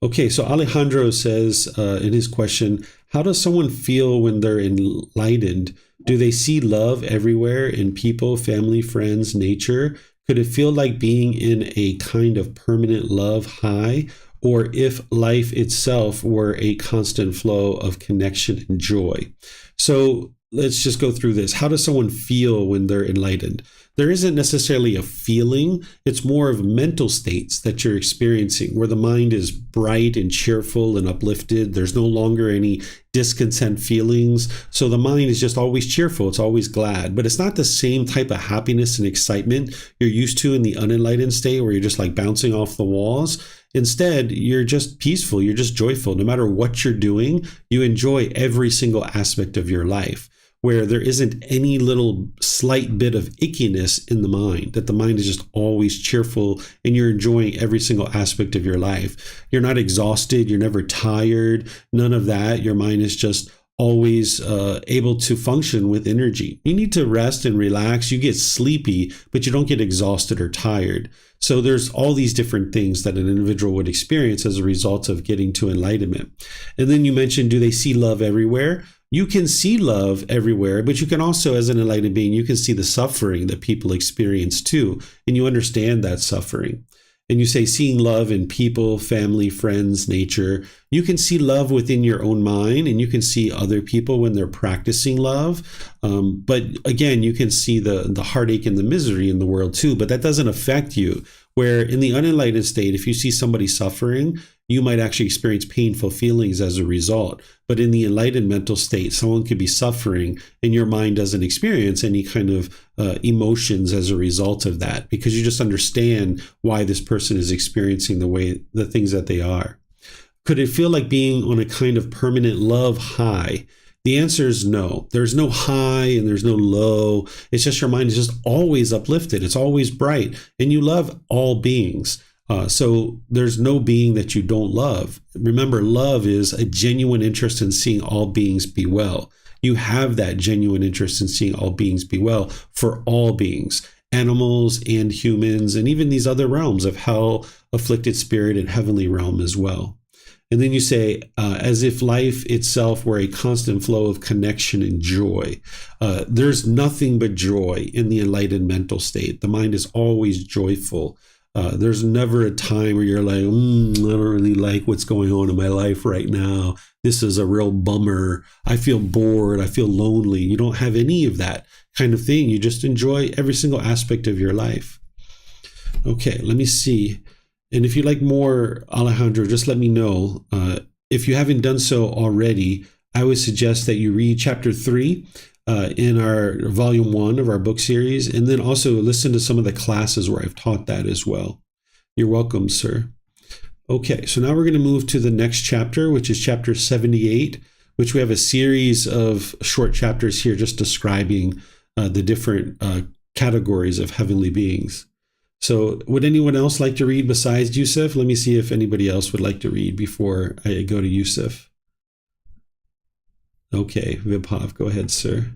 Okay, so Alejandro says in his question, how does someone feel when they're enlightened? Do they see love everywhere in people, family, friends, nature? Could it feel like being in a kind of permanent love high? Or if life itself were a constant flow of connection and joy? So let's just go through this. How does someone feel when they're enlightened? There isn't necessarily a feeling. It's more of mental states that you're experiencing where the mind is bright and cheerful and uplifted. There's no longer any discontent feelings. So the mind is just always cheerful. It's always glad. But it's not the same type of happiness and excitement you're used to in the unenlightened state where you're just like bouncing off the walls. Instead, you're just peaceful. You're just joyful. No matter what you're doing, you enjoy every single aspect of your life, where there isn't any little slight bit of ickiness in the mind, that the mind is just always cheerful and you're enjoying every single aspect of your life. You're not exhausted. You're never tired. None of that. Your mind is just always able to function with energy. You need to rest and relax. You get sleepy, but you don't get exhausted or tired. So there's all these different things that an individual would experience as a result of getting to enlightenment. And then you mentioned, do they see love everywhere? You can see love everywhere, but you can also, as an enlightened being, you can see the suffering that people experience too, and you understand that suffering. And you say seeing love in people, family, friends, nature. You can see love within your own mind, and you can see other people when they're practicing love. But again, you can see the heartache and the misery in the world too, but that doesn't affect you. Where in the unenlightened state, if you see somebody suffering, you might actually experience painful feelings as a result. But in the enlightened mental state, someone could be suffering and your mind doesn't experience any kind of emotions as a result of that, because you just understand why this person is experiencing the things that they are. Could it feel like being on a kind of permanent love high? The answer is no. There's no high and there's no low. It's just your mind is just always uplifted. It's always bright. And you love all beings. So there's no being that you don't love. Remember, love is a genuine interest in seeing all beings be well. You have that genuine interest in seeing all beings be well for all beings, animals and humans, and even these other realms of hell, afflicted spirit, and heavenly realm as well. And then you say, as if life itself were a constant flow of connection and joy. There's nothing but joy in the enlightened mental state. The mind is always joyful. There's never a time where you're like, I don't really like what's going on in my life right now. This is a real bummer. I feel bored. I feel lonely. You don't have any of that kind of thing. You just enjoy every single aspect of your life. Okay, let me see. And if you'd like more, Alejandro, just let me know. If you haven't done so already, I would suggest that you read chapter 3 in our volume 1 of our book series, and then also listen to some of the classes where I've taught that as well. You're welcome, sir. Okay, so now we're going to move to the next chapter, which is chapter 78, which we have a series of short chapters here just describing the different categories of heavenly beings. So would anyone else like to read besides Yusuf? Let me see if anybody else would like to read before I go to Yusuf. Okay, Vibhav, go ahead, sir.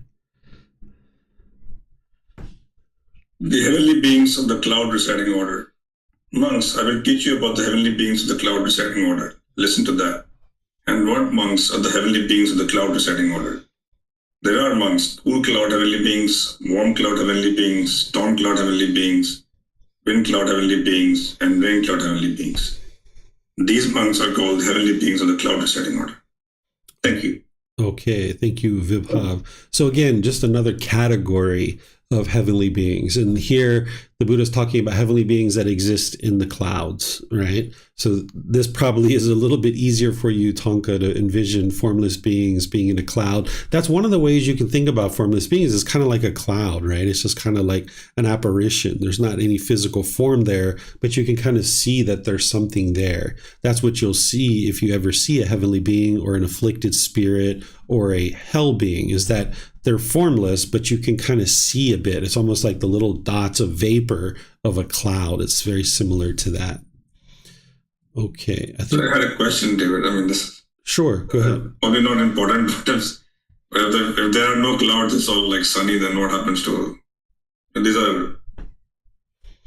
The heavenly beings of the cloud residing order. Monks, I will teach you about the heavenly beings of the cloud residing order. Listen to that. And what monks are the heavenly beings of the cloud residing order? There are monks, cool cloud heavenly beings, warm cloud heavenly beings, storm cloud heavenly beings, wind cloud heavenly beings, and rain cloud heavenly beings. These monks are called heavenly beings of the cloud residing order. Thank you. Okay, thank you, Vibhav. So again, just another category of heavenly beings. And here the Buddha is talking about heavenly beings that exist in the clouds, right? So this probably is a little bit easier for you, Tonka, to envision formless beings being in a cloud. That's one of the ways you can think about formless beings. It's kind of like a cloud, right? It's just kind of like an apparition. There's not any physical form there, but you can kind of see that there's something there. That's what you'll see if you ever see a heavenly being or an afflicted spirit or a hell being, is that they're formless, but you can kind of see a bit. It's almost like the little dots of vapor of a cloud. It's very similar to that. Okay. So I had a question, David. I mean, this Sure, go ahead. probably not important, but if there are no clouds, it's all like sunny, then what happens to these are,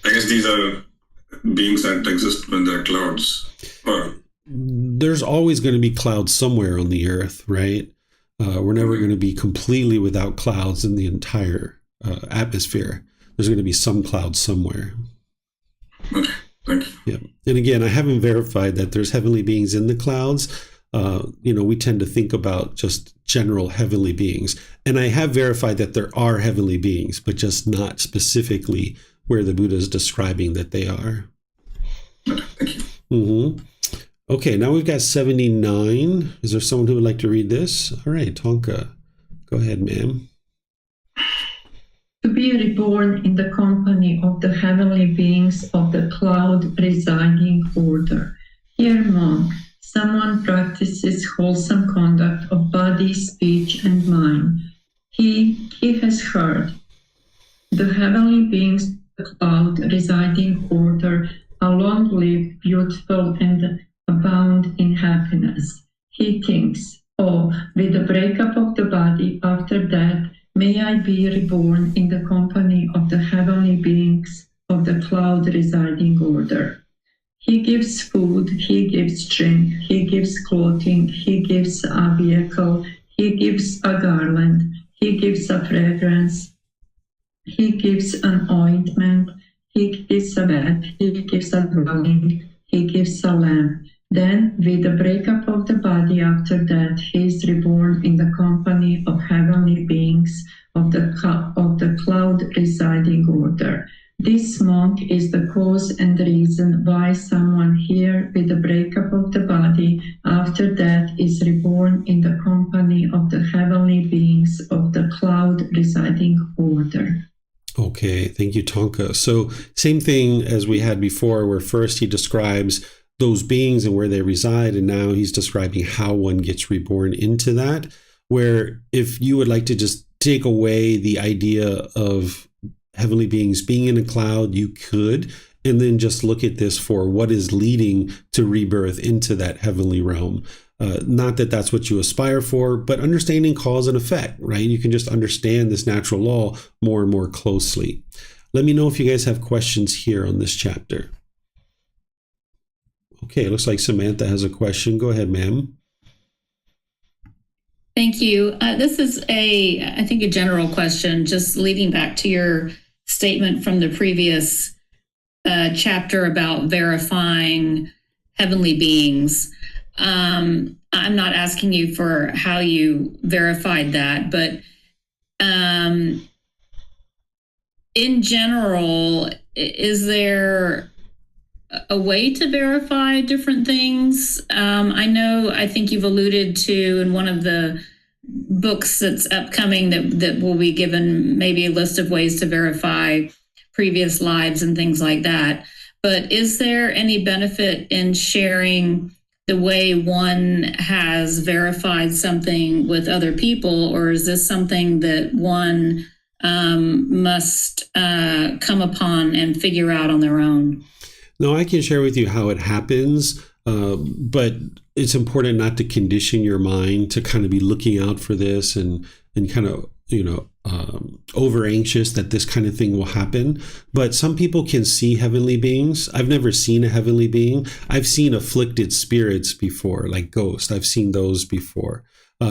I guess these are beings that exist when there are clouds. Or There's always going to be clouds somewhere on the earth, right? We're never going to be completely without clouds in the entire atmosphere. There's going to be some clouds somewhere. okay, thank you. Yeah. And again, I haven't verified that there's heavenly beings in the clouds. We tend to think about just general heavenly beings. And I have verified that there are heavenly beings, but just not specifically where the Buddha is describing that they are. Okay, thank you. Mm-hmm. Okay, now we've got 79. Is there someone who would like to read this? All right, Tonka. Go ahead, ma'am. To be reborn in the company of the heavenly beings of the cloud residing order. Here, monk, someone practices wholesome conduct of body, speech, and mind. He has heard the heavenly beings of the cloud residing order are long-lived, beautiful, and abound in happiness. He thinks, oh, with the breakup of the body after death, may I be reborn in the company of the heavenly beings of the cloud residing order. He gives food, he gives drink, he gives clothing, he gives a vehicle, he gives a garland, he gives a fragrance, he gives an ointment, he gives a bed, he gives a dwelling, he gives a lamp. Then, with the breakup of the body after death, he is reborn in the company of heavenly beings of the cloud residing order. This monk is the cause and reason why someone here with the breakup of the body after death is reborn in the company of the heavenly beings of the cloud residing order. Okay, thank you, Tonka. So same thing as we had before, where first he describes those beings and where they reside, and now he's describing how one gets reborn into that, where if you would like to just take away the idea of heavenly beings being in a cloud, you could, and then just look at this for what is leading to rebirth into that heavenly realm. Not that that's what you aspire for, but understanding cause and effect, right? You can just understand this natural law more and more closely. Let me know if you guys have questions here on this chapter. Okay, it looks like Samantha has a question. Go ahead, ma'am. Thank you. This is I think a general question, just leading back to your statement from the previous chapter about verifying heavenly beings. I'm not asking you for how you verified that, but in general, is there a way to verify different things? I think you've alluded to in one of the books that's upcoming that will be given maybe a list of ways to verify previous lives and things like that. But is there any benefit in sharing the way one has verified something with other people, or is this something that one must come upon and figure out on their own? No, I can share with you how it happens, but it's important not to condition your mind to kind of be looking out for this and kind of, over anxious that this kind of thing will happen. But some people can see heavenly beings. I've never seen a heavenly being. I've seen afflicted spirits before, like ghosts. I've seen those before.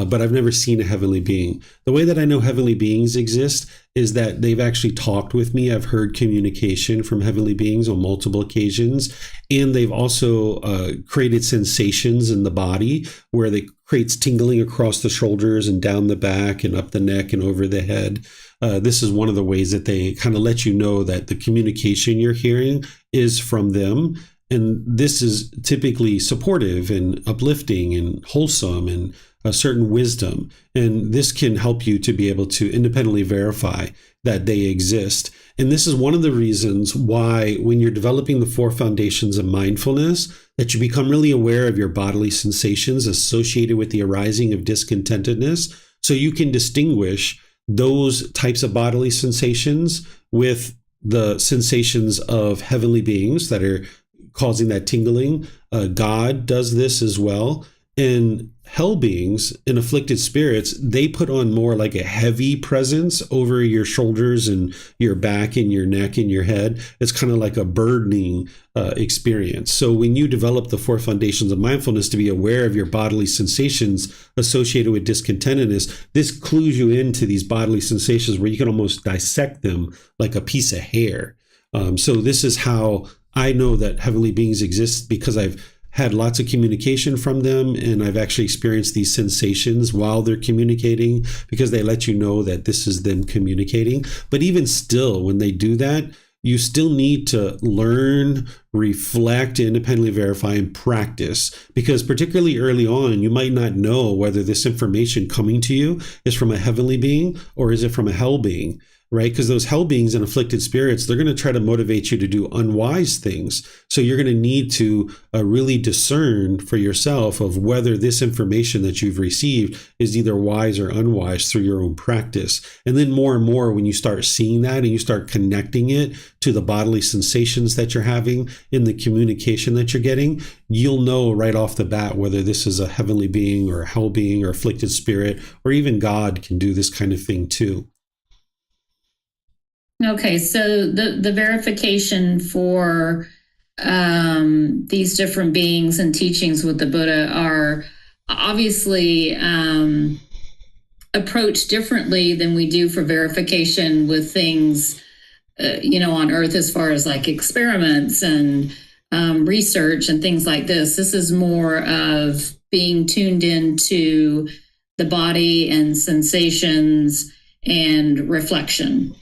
but I've never seen a heavenly being. The way that I know heavenly beings exist is that they've actually talked with me. I've heard communication from heavenly beings on multiple occasions, and they've also created sensations in the body where they creates tingling across the shoulders and down the back and up the neck and over the head. This is one of the ways that they kind of let you know that the communication you're hearing is from them. And this is typically supportive and uplifting and wholesome and a certain wisdom. And this can help you to be able to independently verify that they exist. And this is one of the reasons why when you're developing the 4 foundations of mindfulness, that you become really aware of your bodily sensations associated with the arising of discontentedness, so you can distinguish those types of bodily sensations with the sensations of heavenly beings that are causing that tingling. God does this as well. And hell beings and afflicted spirits, they put on more like a heavy presence over your shoulders and your back and your neck and your head. It's kind of like a burdening experience. So when you develop the 4 foundations of mindfulness to be aware of your bodily sensations associated with discontentedness, this clues you into these bodily sensations where you can almost dissect them like a piece of hair. So this is how I know that heavenly beings exist, because I've had lots of communication from them, and I've actually experienced these sensations while they're communicating, because they let you know that this is them communicating. But even still, when they do that, you still need to learn, reflect, independently verify, and practice, because particularly early on, you might not know whether this information coming to you is from a heavenly being or is it from a hell being. Right? Because those hell beings and afflicted spirits, they're going to try to motivate you to do unwise things. So you're going to need to really discern for yourself of whether this information that you've received is either wise or unwise through your own practice. And then more and more, when you start seeing that and you start connecting it to the bodily sensations that you're having in the communication that you're getting, you'll know right off the bat whether this is a heavenly being or a hell being or afflicted spirit, or even God can do this kind of thing too. Okay, so the verification for these different beings and teachings with the Buddha are obviously approached differently than we do for verification with things, on Earth, as far as like experiments and research and things like this. This is more of being tuned into the body and sensations and reflection.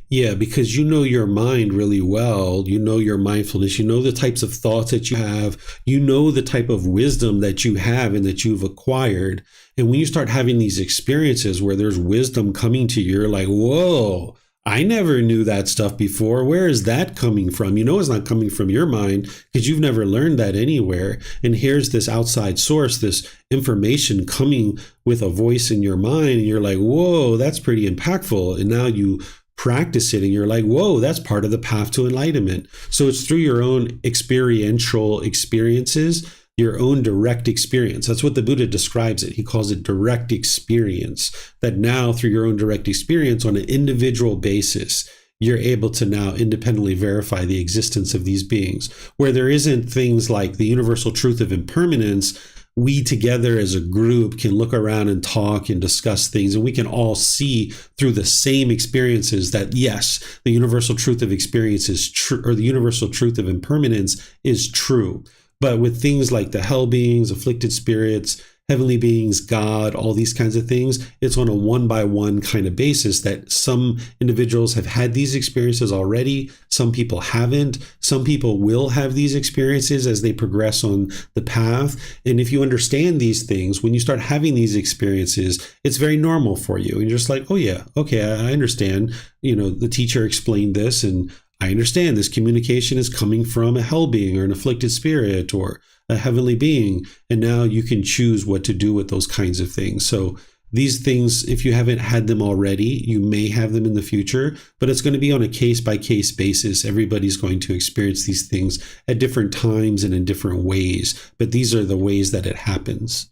Yeah, because you know your mind really well. You know your mindfulness. You know the types of thoughts that you have. You know the type of wisdom that you have and that you've acquired. And when you start having these experiences where there's wisdom coming to you, you're like, whoa, I never knew that stuff before. Where is that coming from? You know it's not coming from your mind, because you've never learned that anywhere. And here's this outside source, this information coming with a voice in your mind. And you're like, whoa, that's pretty impactful. And now you practice it and you're like, whoa, that's part of the path to enlightenment. So it's through your own experiential experiences, your own direct experience. That's what the Buddha describes it. He calls it direct experience. That now through your own direct experience on an individual basis, you're able to now independently verify the existence of these beings, where there isn't things like the universal truth of impermanence. We together as a group can look around and talk and discuss things, and we can all see through the same experiences that, yes, the universal truth of experience is true, or the universal truth of impermanence is true. But with things like the hell beings, afflicted spirits, heavenly beings, God, all these kinds of things, it's on a one-by-one kind of basis that some individuals have had these experiences already. Some people haven't. Some people will have these experiences as they progress on the path. And if you understand these things, when you start having these experiences, it's very normal for you. And you're just like, oh yeah, okay, I understand. The teacher explained this, and I understand this communication is coming from a hell being or an afflicted spirit or a heavenly being. And now you can choose what to do with those kinds of things. So these things, if you haven't had them already, you may have them in the future, but it's going to be on a case-by-case basis. Everybody's going to experience these things at different times and in different ways, but these are the ways that it happens.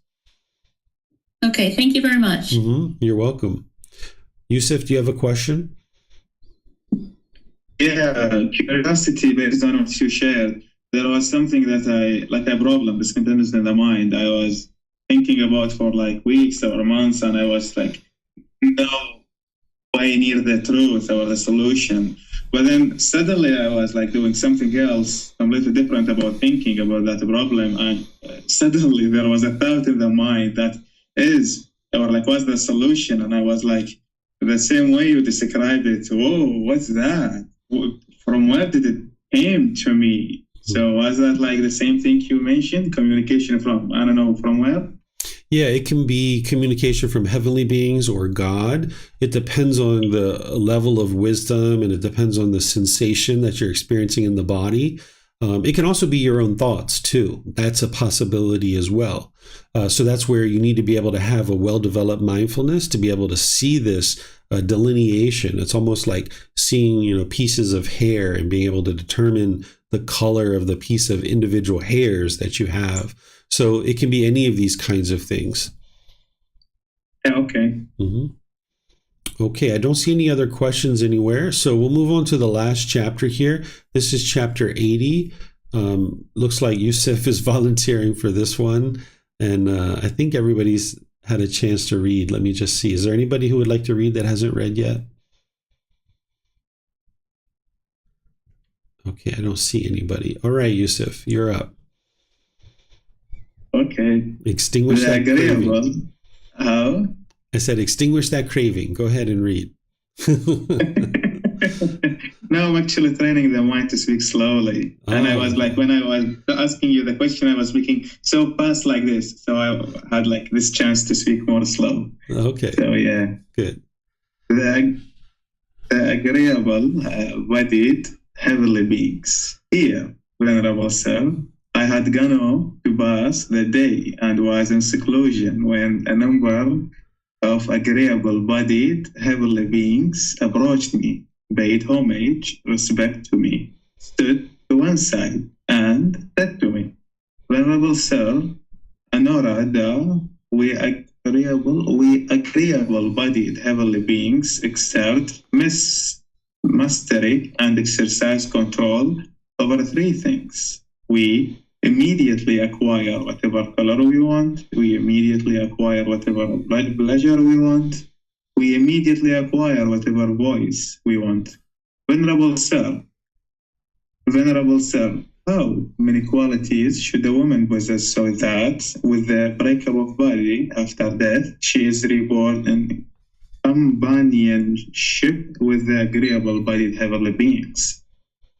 Okay, thank you very much. You're welcome. Yusuf, do you have a question? Yeah, curiosity based on what you shared. There was something that a problem, discontentedness in the mind. I was thinking about for like weeks or months, and I was like, no way near the truth or the solution. But then suddenly I was like doing something else completely different about thinking about that problem, and suddenly there was a thought in the mind that is, or like, what's the solution? And I was like, the same way you described it, whoa, what's that? From where did it came to me? So was that like the same thing you mentioned, communication from, I don't know, from where? Yeah, it can be communication from heavenly beings or God. It depends on the level of wisdom, and it depends on the sensation that you're experiencing in the body. It can also be your own thoughts too. That's a possibility as well. So that's where you need to be able to have a well-developed mindfulness to be able to see this delineation. It's almost like seeing, pieces of hair and being able to determine the color of the piece of individual hairs that you have. So it can be any of these kinds of things. Yeah, okay. Mm-hmm. Okay, I don't see any other questions anywhere. So we'll move on to the last chapter here. This is chapter 80. Looks like Yusuf is volunteering for this one. And I think everybody's had a chance to read. Let me just see. Is there anybody who would like to read that hasn't read yet? Okay, I don't see anybody. All right, Yusuf, you're up. Okay. Extinguish that craving. How? I said extinguish that craving. Go ahead and read. No, I'm actually training the mind to speak slowly. And I was like, when I was asking you the question, I was speaking so fast like this. So I had like this chance to speak more slow. Okay. So yeah. Good. The agreeable, bodied, heavenly beings. Here, Venerable Sir, I had gone on to pass the day and was in seclusion when a number of agreeable-bodied heavenly beings approached me, paid homage, respect to me, stood to one side, and said to me, Venerable Sir, Anorada, we agreeable-bodied heavenly beings exert mastery and exercise control over three things. We immediately acquire whatever color we want. We immediately acquire whatever pleasure we want. We immediately acquire whatever voice we want. Venerable Sir, how many qualities should a woman possess so that, with the breakup of body after death, she is reborn in companionship with the agreeable-bodied heavenly beings?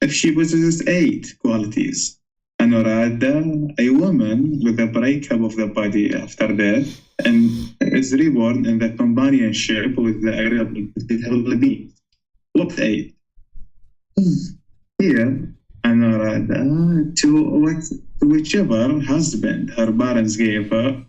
If she possesses 8 qualities, Anorada, a woman with a breakup of the body after death, and is reborn in the companionship with the agreeable-bodied heavenly beings. What 8? Here, Anorada, to whichever husband her parents give her,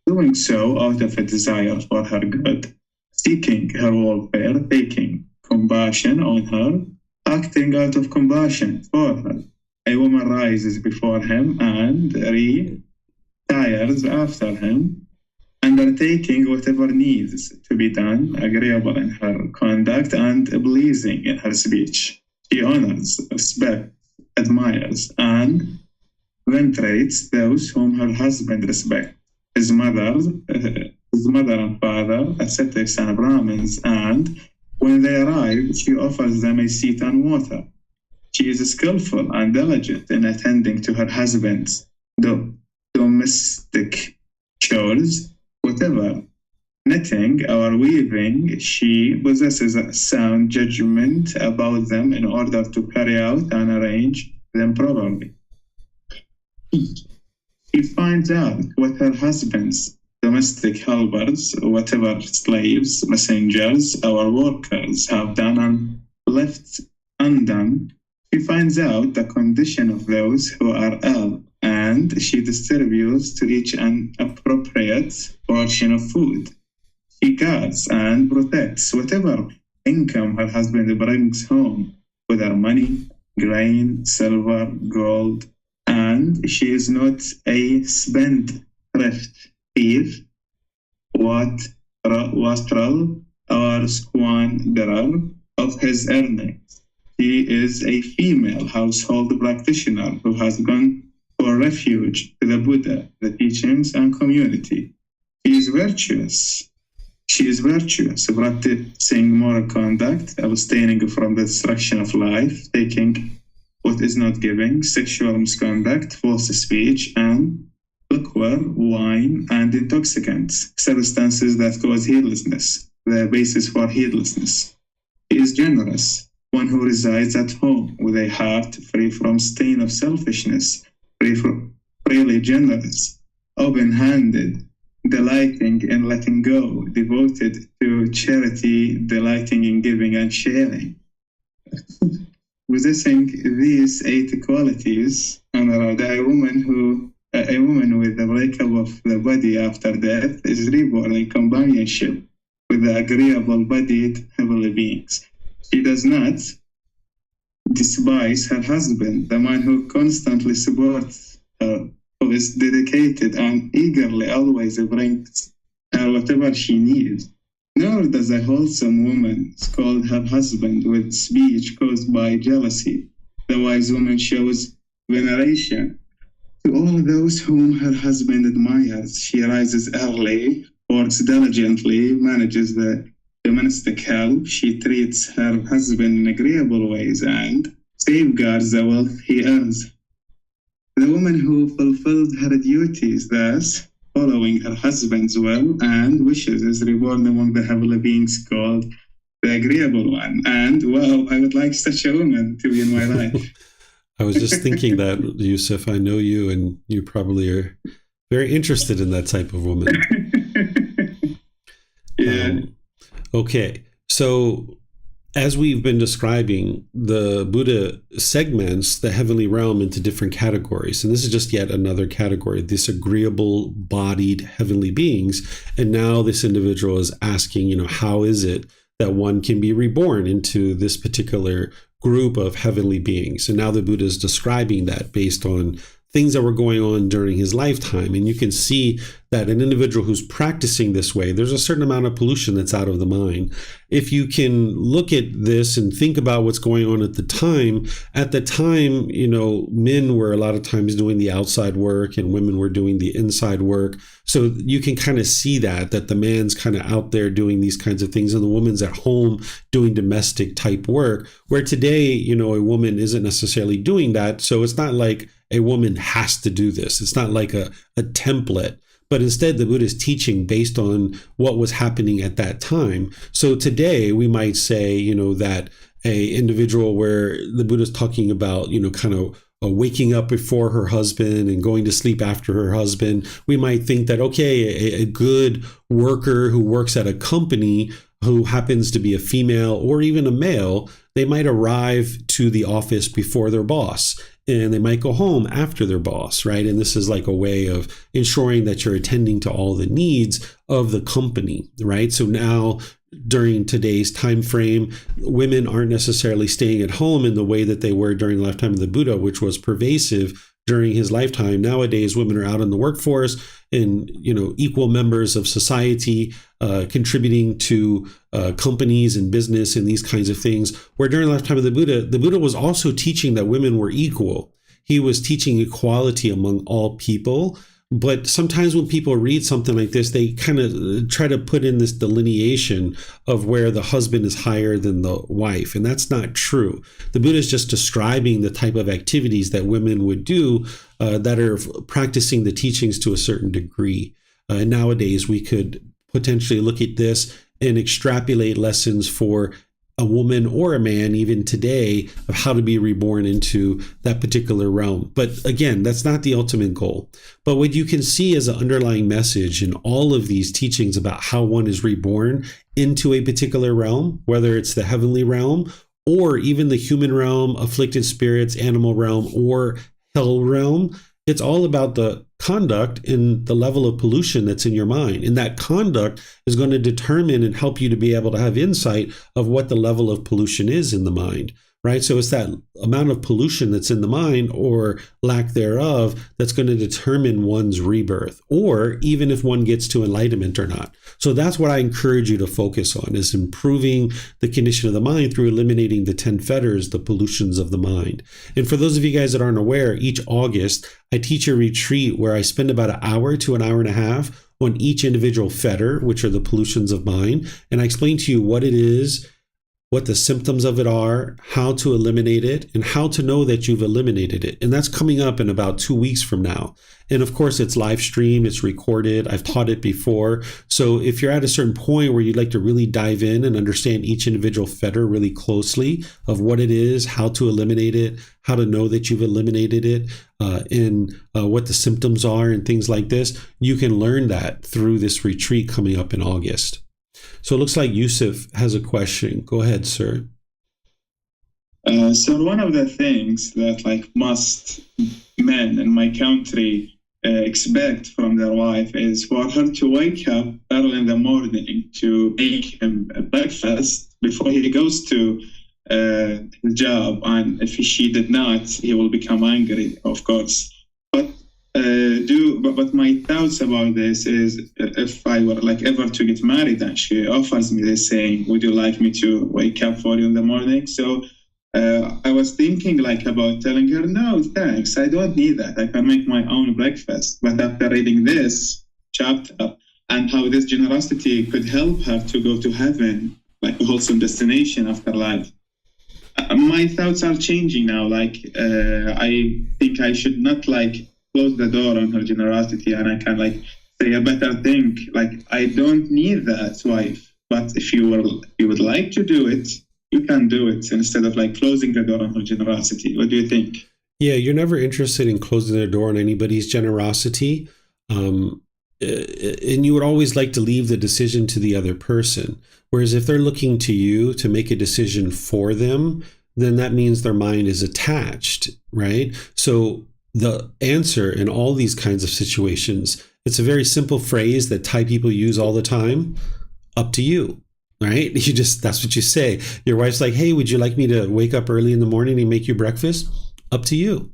doing so out of a desire for her good, seeking her welfare, taking compassion on her, acting out of compassion for her. A woman rises before him and retires after him, undertaking whatever needs to be done, agreeable in her conduct and pleasing in her speech. She honors, respects, admires, and venerates those whom her husband respects, his mother and father, ascetics and Brahmins, and when they arrive, she offers them a seat and water. She is skillful and diligent in attending to her husband's domestic chores, whatever, knitting or weaving. She possesses a sound judgment about them in order to carry out and arrange them properly. She finds out what her husband's domestic helpers, whatever slaves, messengers, or workers have done and left undone. She finds out the condition of those who are ill, and she distributes to each an appropriate portion of food. She guards and protects whatever income her husband brings home, whether money, grain, silver, gold, and she is not a spendthrift, thief, wastrel, or squanderer of his earnings. She is a female household practitioner who has gone to for refuge to the Buddha, the teachings, and community. She is virtuous. She is virtuous, practicing moral conduct, abstaining from the destruction of life, taking what is not giving, sexual misconduct, false speech, and liquor, wine, and intoxicants, substances that cause heedlessness, the basis for heedlessness. He is generous, one who resides at home with a heart free from stain of selfishness, freely generous, open-handed, delighting in letting go, devoted to charity, delighting in giving and sharing. Possessing these 8 qualities, Honorable, a woman with the breakup of the body after death is reborn in companionship with the agreeable-bodied heavenly beings. She does not despise her husband, the man who constantly supports her, who is dedicated and eagerly always brings her whatever she needs. Nor does a wholesome woman scold her husband with speech caused by jealousy. The wise woman shows veneration to all those whom her husband admires. She rises early, works diligently, manages the domestic help. She treats her husband in agreeable ways and safeguards the wealth he earns. The woman who fulfilled her duties, thus following her husband's will and wishes, is reborn among the heavenly beings called the agreeable one. And wow, I would like such a woman to be in my life. I was just thinking that, Yusuf, I know you, and you probably are very interested in that type of woman. Yeah. Okay, so as we've been describing, the Buddha segments the heavenly realm into different categories. And this is just yet another category, disagreeable bodied heavenly beings. And now this individual is asking, how is it that one can be reborn into this particular group of heavenly beings? And now the Buddha is describing that based on things that were going on during his lifetime. And you can see that an individual who's practicing this way, there's a certain amount of pollution that's out of the mind. If you can look at this and think about what's going on at the time, men were a lot of times doing the outside work and women were doing the inside work. So you can kind of see that the man's kind of out there doing these kinds of things and the woman's at home doing domestic type work, where today, a woman isn't necessarily doing that. So it's not like a woman has to do this. It's not like a template, but instead the Buddha is teaching based on what was happening at that time. So today we might say, that a individual where the Buddha is talking about, kind of waking up before her husband and going to sleep after her husband, we might think that, okay, a good worker who works at a company who happens to be a female or even a male, they might arrive to the office before their boss. And they might go home after their boss, right? And this is like a way of ensuring that you're attending to all the needs of the company, right? So now, during today's time frame, women aren't necessarily staying at home in the way that they were during the lifetime of the Buddha, which was pervasive during his lifetime. Nowadays, women are out in the workforce and, equal members of society, contributing to companies and business and these kinds of things. Where during the lifetime of the Buddha was also teaching that women were equal. He was teaching equality among all people. But sometimes when people read something like this, they kind of try to put in this delineation of where the husband is higher than the wife. And that's not true. The Buddha is just describing the type of activities that women would do that are practicing the teachings to a certain degree. And nowadays, we could potentially look at this and extrapolate lessons for a woman or a man, even today, of how to be reborn into that particular realm. But again, that's not the ultimate goal. But what you can see as an underlying message in all of these teachings about how one is reborn into a particular realm, whether it's the heavenly realm or even the human realm, afflicted spirits, animal realm, or hell realm, it's all about the conduct and the level of pollution that's in your mind. And that conduct is going to determine and help you to be able to have insight of what the level of pollution is in the mind, right? So it's that amount of pollution that's in the mind or lack thereof that's going to determine one's rebirth, or even if one gets to enlightenment or not. So that's what I encourage you to focus on, is improving the condition of the mind through eliminating the 10 fetters, the pollutions of the mind. And for those of you guys that aren't aware, each August, I teach a retreat where I spend about an hour to an hour and a half on each individual fetter, which are the pollutions of mind. And I explain to you what it is, what the symptoms of it are, how to eliminate it, and how to know that you've eliminated it. And that's coming up in about 2 weeks from now. And of course, it's live streamed, it's recorded. I've taught it before. So if you're at a certain point where you'd like to really dive in and understand each individual fetter really closely of what it is, how to eliminate it, how to know that you've eliminated it, and what the symptoms are and things like this, you can learn that through this retreat coming up in August. So it looks like Yusuf has a question. Go ahead, sir. So one of the things that like most men in my country expect from their wife is for her to wake up early in the morning to make him a breakfast before he goes to his job. And if she did not, he will become angry, of course. But my thoughts about this is, if I were like ever to get married and she offers me this, saying, would you like me to wake up for you in the morning? So I was thinking like about telling her, no, thanks, I don't need that. I can make my own breakfast. But after reading this chapter and how this generosity could help her to go to heaven, like a wholesome destination after life, my thoughts are changing now. Like I think I should not like close the door on her generosity, and I can like say a better thing. Like, I don't need that wife, but if you would like to do it, you can do it instead of like closing the door on her generosity. What do you think? Yeah, you're never interested in closing the door on anybody's generosity. And you would always like to leave the decision to the other person. Whereas if they're looking to you to make a decision for them, then that means their mind is attached, right? So the answer in all these kinds of situations, it's a very simple phrase that Thai people use all the time. Up to you, right? That's what you say. Your wife's like, hey, would you like me to wake up early in the morning and make you breakfast? Up to you,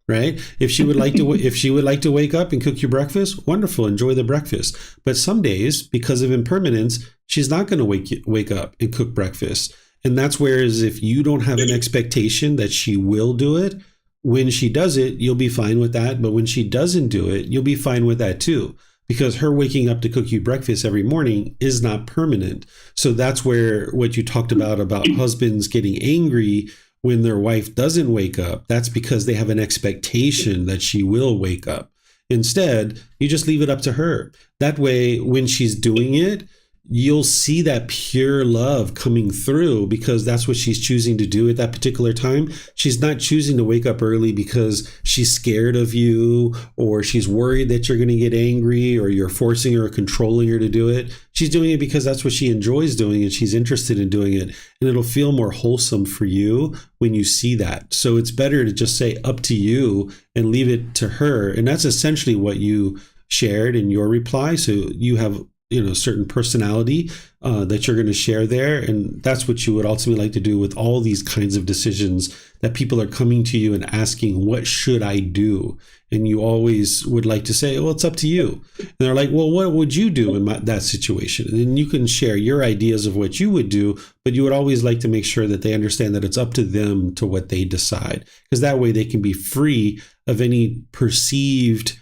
right? If she would like to wake up and cook you breakfast, wonderful, enjoy the breakfast. But some days, because of impermanence, she's not going to wake up and cook breakfast. And that's whereas if you don't have an expectation that she will do it, when she does it, you'll be fine with that. But when she doesn't do it, you'll be fine with that too, because her waking up to cook you breakfast every morning is not permanent. So that's where what you talked about husbands getting angry when their wife doesn't wake up, that's because they have an expectation that she will wake up. Instead, you just leave it up to her. That way, when she's doing it, you'll see that pure love coming through, because that's what she's choosing to do at that particular time. She's not choosing to wake up early because she's scared of you, or she's worried that you're going to get angry, or you're forcing her or controlling her to do it. She's doing it because that's what she enjoys doing and she's interested in doing it. And it'll feel more wholesome for you when you see that. So it's better to just say up to you and leave it to her. And that's essentially what you shared in your reply. So you have certain personality that you're going to share there. And that's what you would ultimately like to do with all these kinds of decisions that people are coming to you and asking, what should I do? And you always would like to say, well, it's up to you. And they're like, well, what would you do in that situation? And then you can share your ideas of what you would do, but you would always like to make sure that they understand that it's up to them to what they decide, because that way they can be free of any perceived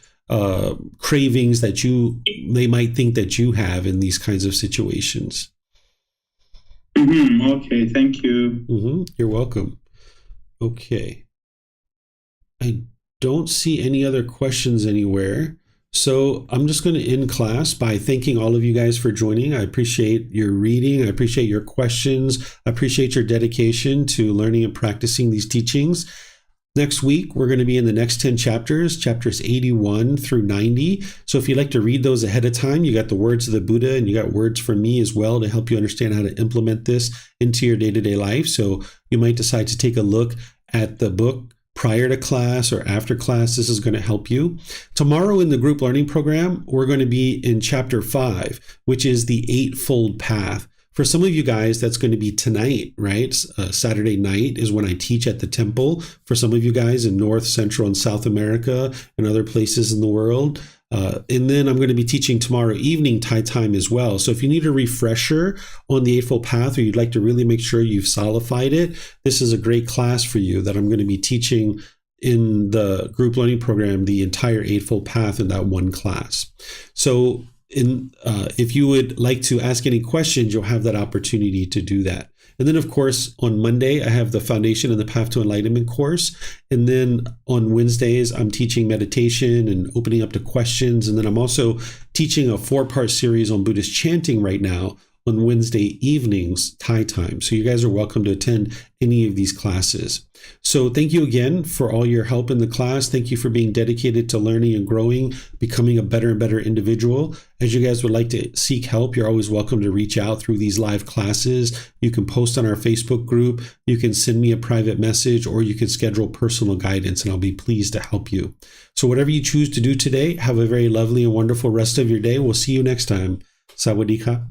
cravings that they might think that you have in these kinds of situations. Okay, thank you. You're welcome. Okay. I don't see any other questions anywhere. So I'm just going to end class by thanking all of you guys for joining. I appreciate your reading. I appreciate your questions. I appreciate your dedication to learning and practicing these teachings. Next week, we're going to be in the next 10 chapters 81 through 90. So if you'd like to read those ahead of time, you got the words of the Buddha and you got words from me as well to help you understand how to implement this into your day-to-day life. So you might decide to take a look at the book prior to class or after class. This is going to help you. Tomorrow in the group learning program, we're going to be in chapter 5, which is the Eightfold Path. For some of you guys, that's going to be tonight, right? Saturday night is when I teach at the temple. For some of you guys in North, Central, and South America and other places in the world. And then I'm going to be teaching tomorrow evening Thai time as well. So if you need a refresher on the Eightfold Path, or you'd like to really make sure you've solidified it, this is a great class for you that I'm going to be teaching in the group learning program, the entire Eightfold Path in that one class. So if you would like to ask any questions, you'll have that opportunity to do that. And then, of course, on Monday, I have the Foundation and the Path to Enlightenment course. And then on Wednesdays, I'm teaching meditation and opening up to questions. And then I'm also teaching a 4-part series on Buddhist chanting right now on Wednesday evenings, Thai time. So you guys are welcome to attend any of these classes. So thank you again for all your help in the class. Thank you for being dedicated to learning and growing, becoming a better and better individual. As you guys would like to seek help, you're always welcome to reach out through these live classes. You can post on our Facebook group. You can send me a private message, or you can schedule personal guidance, and I'll be pleased to help you. So whatever you choose to do today, have a very lovely and wonderful rest of your day. We'll see you next time. Sawadee-ka.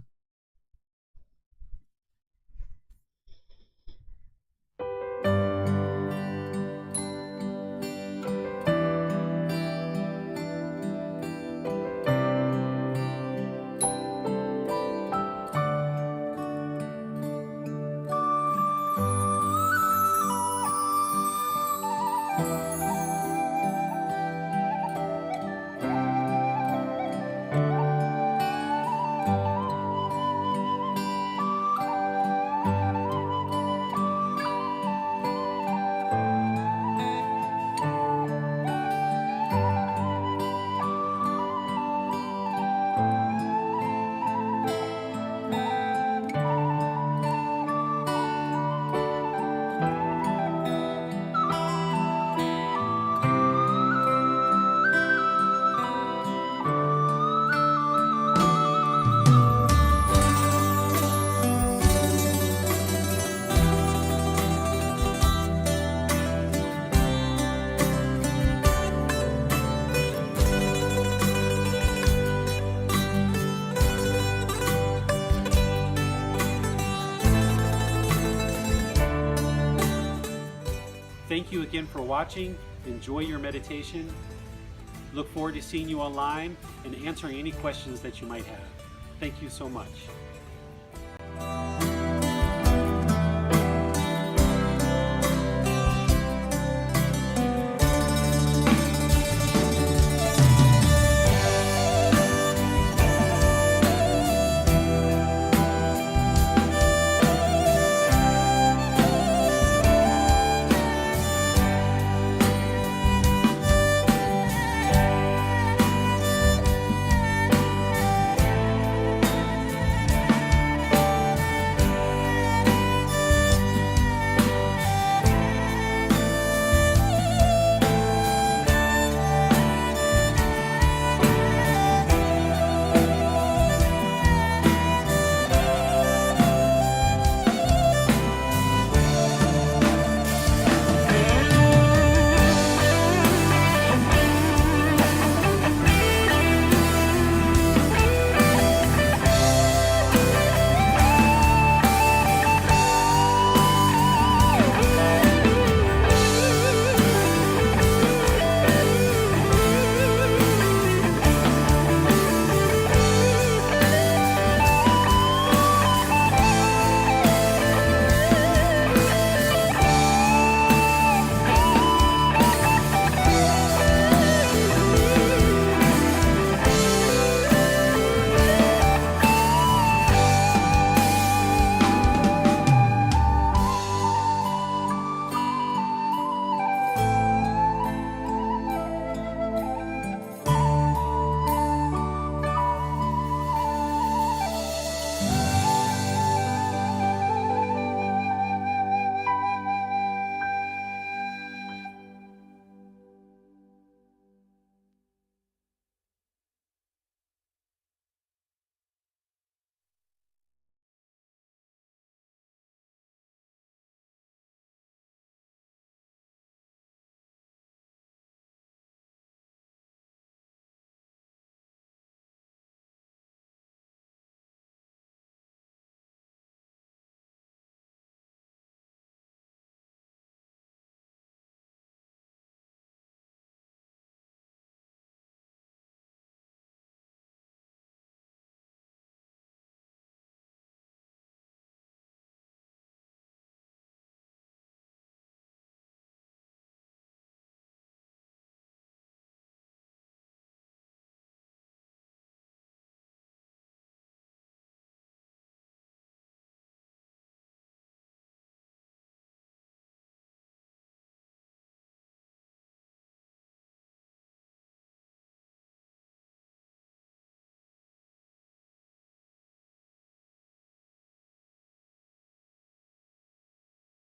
Thank you again for watching. Enjoy your meditation. Look forward to seeing you online and answering any questions that you might have. Thank you so much.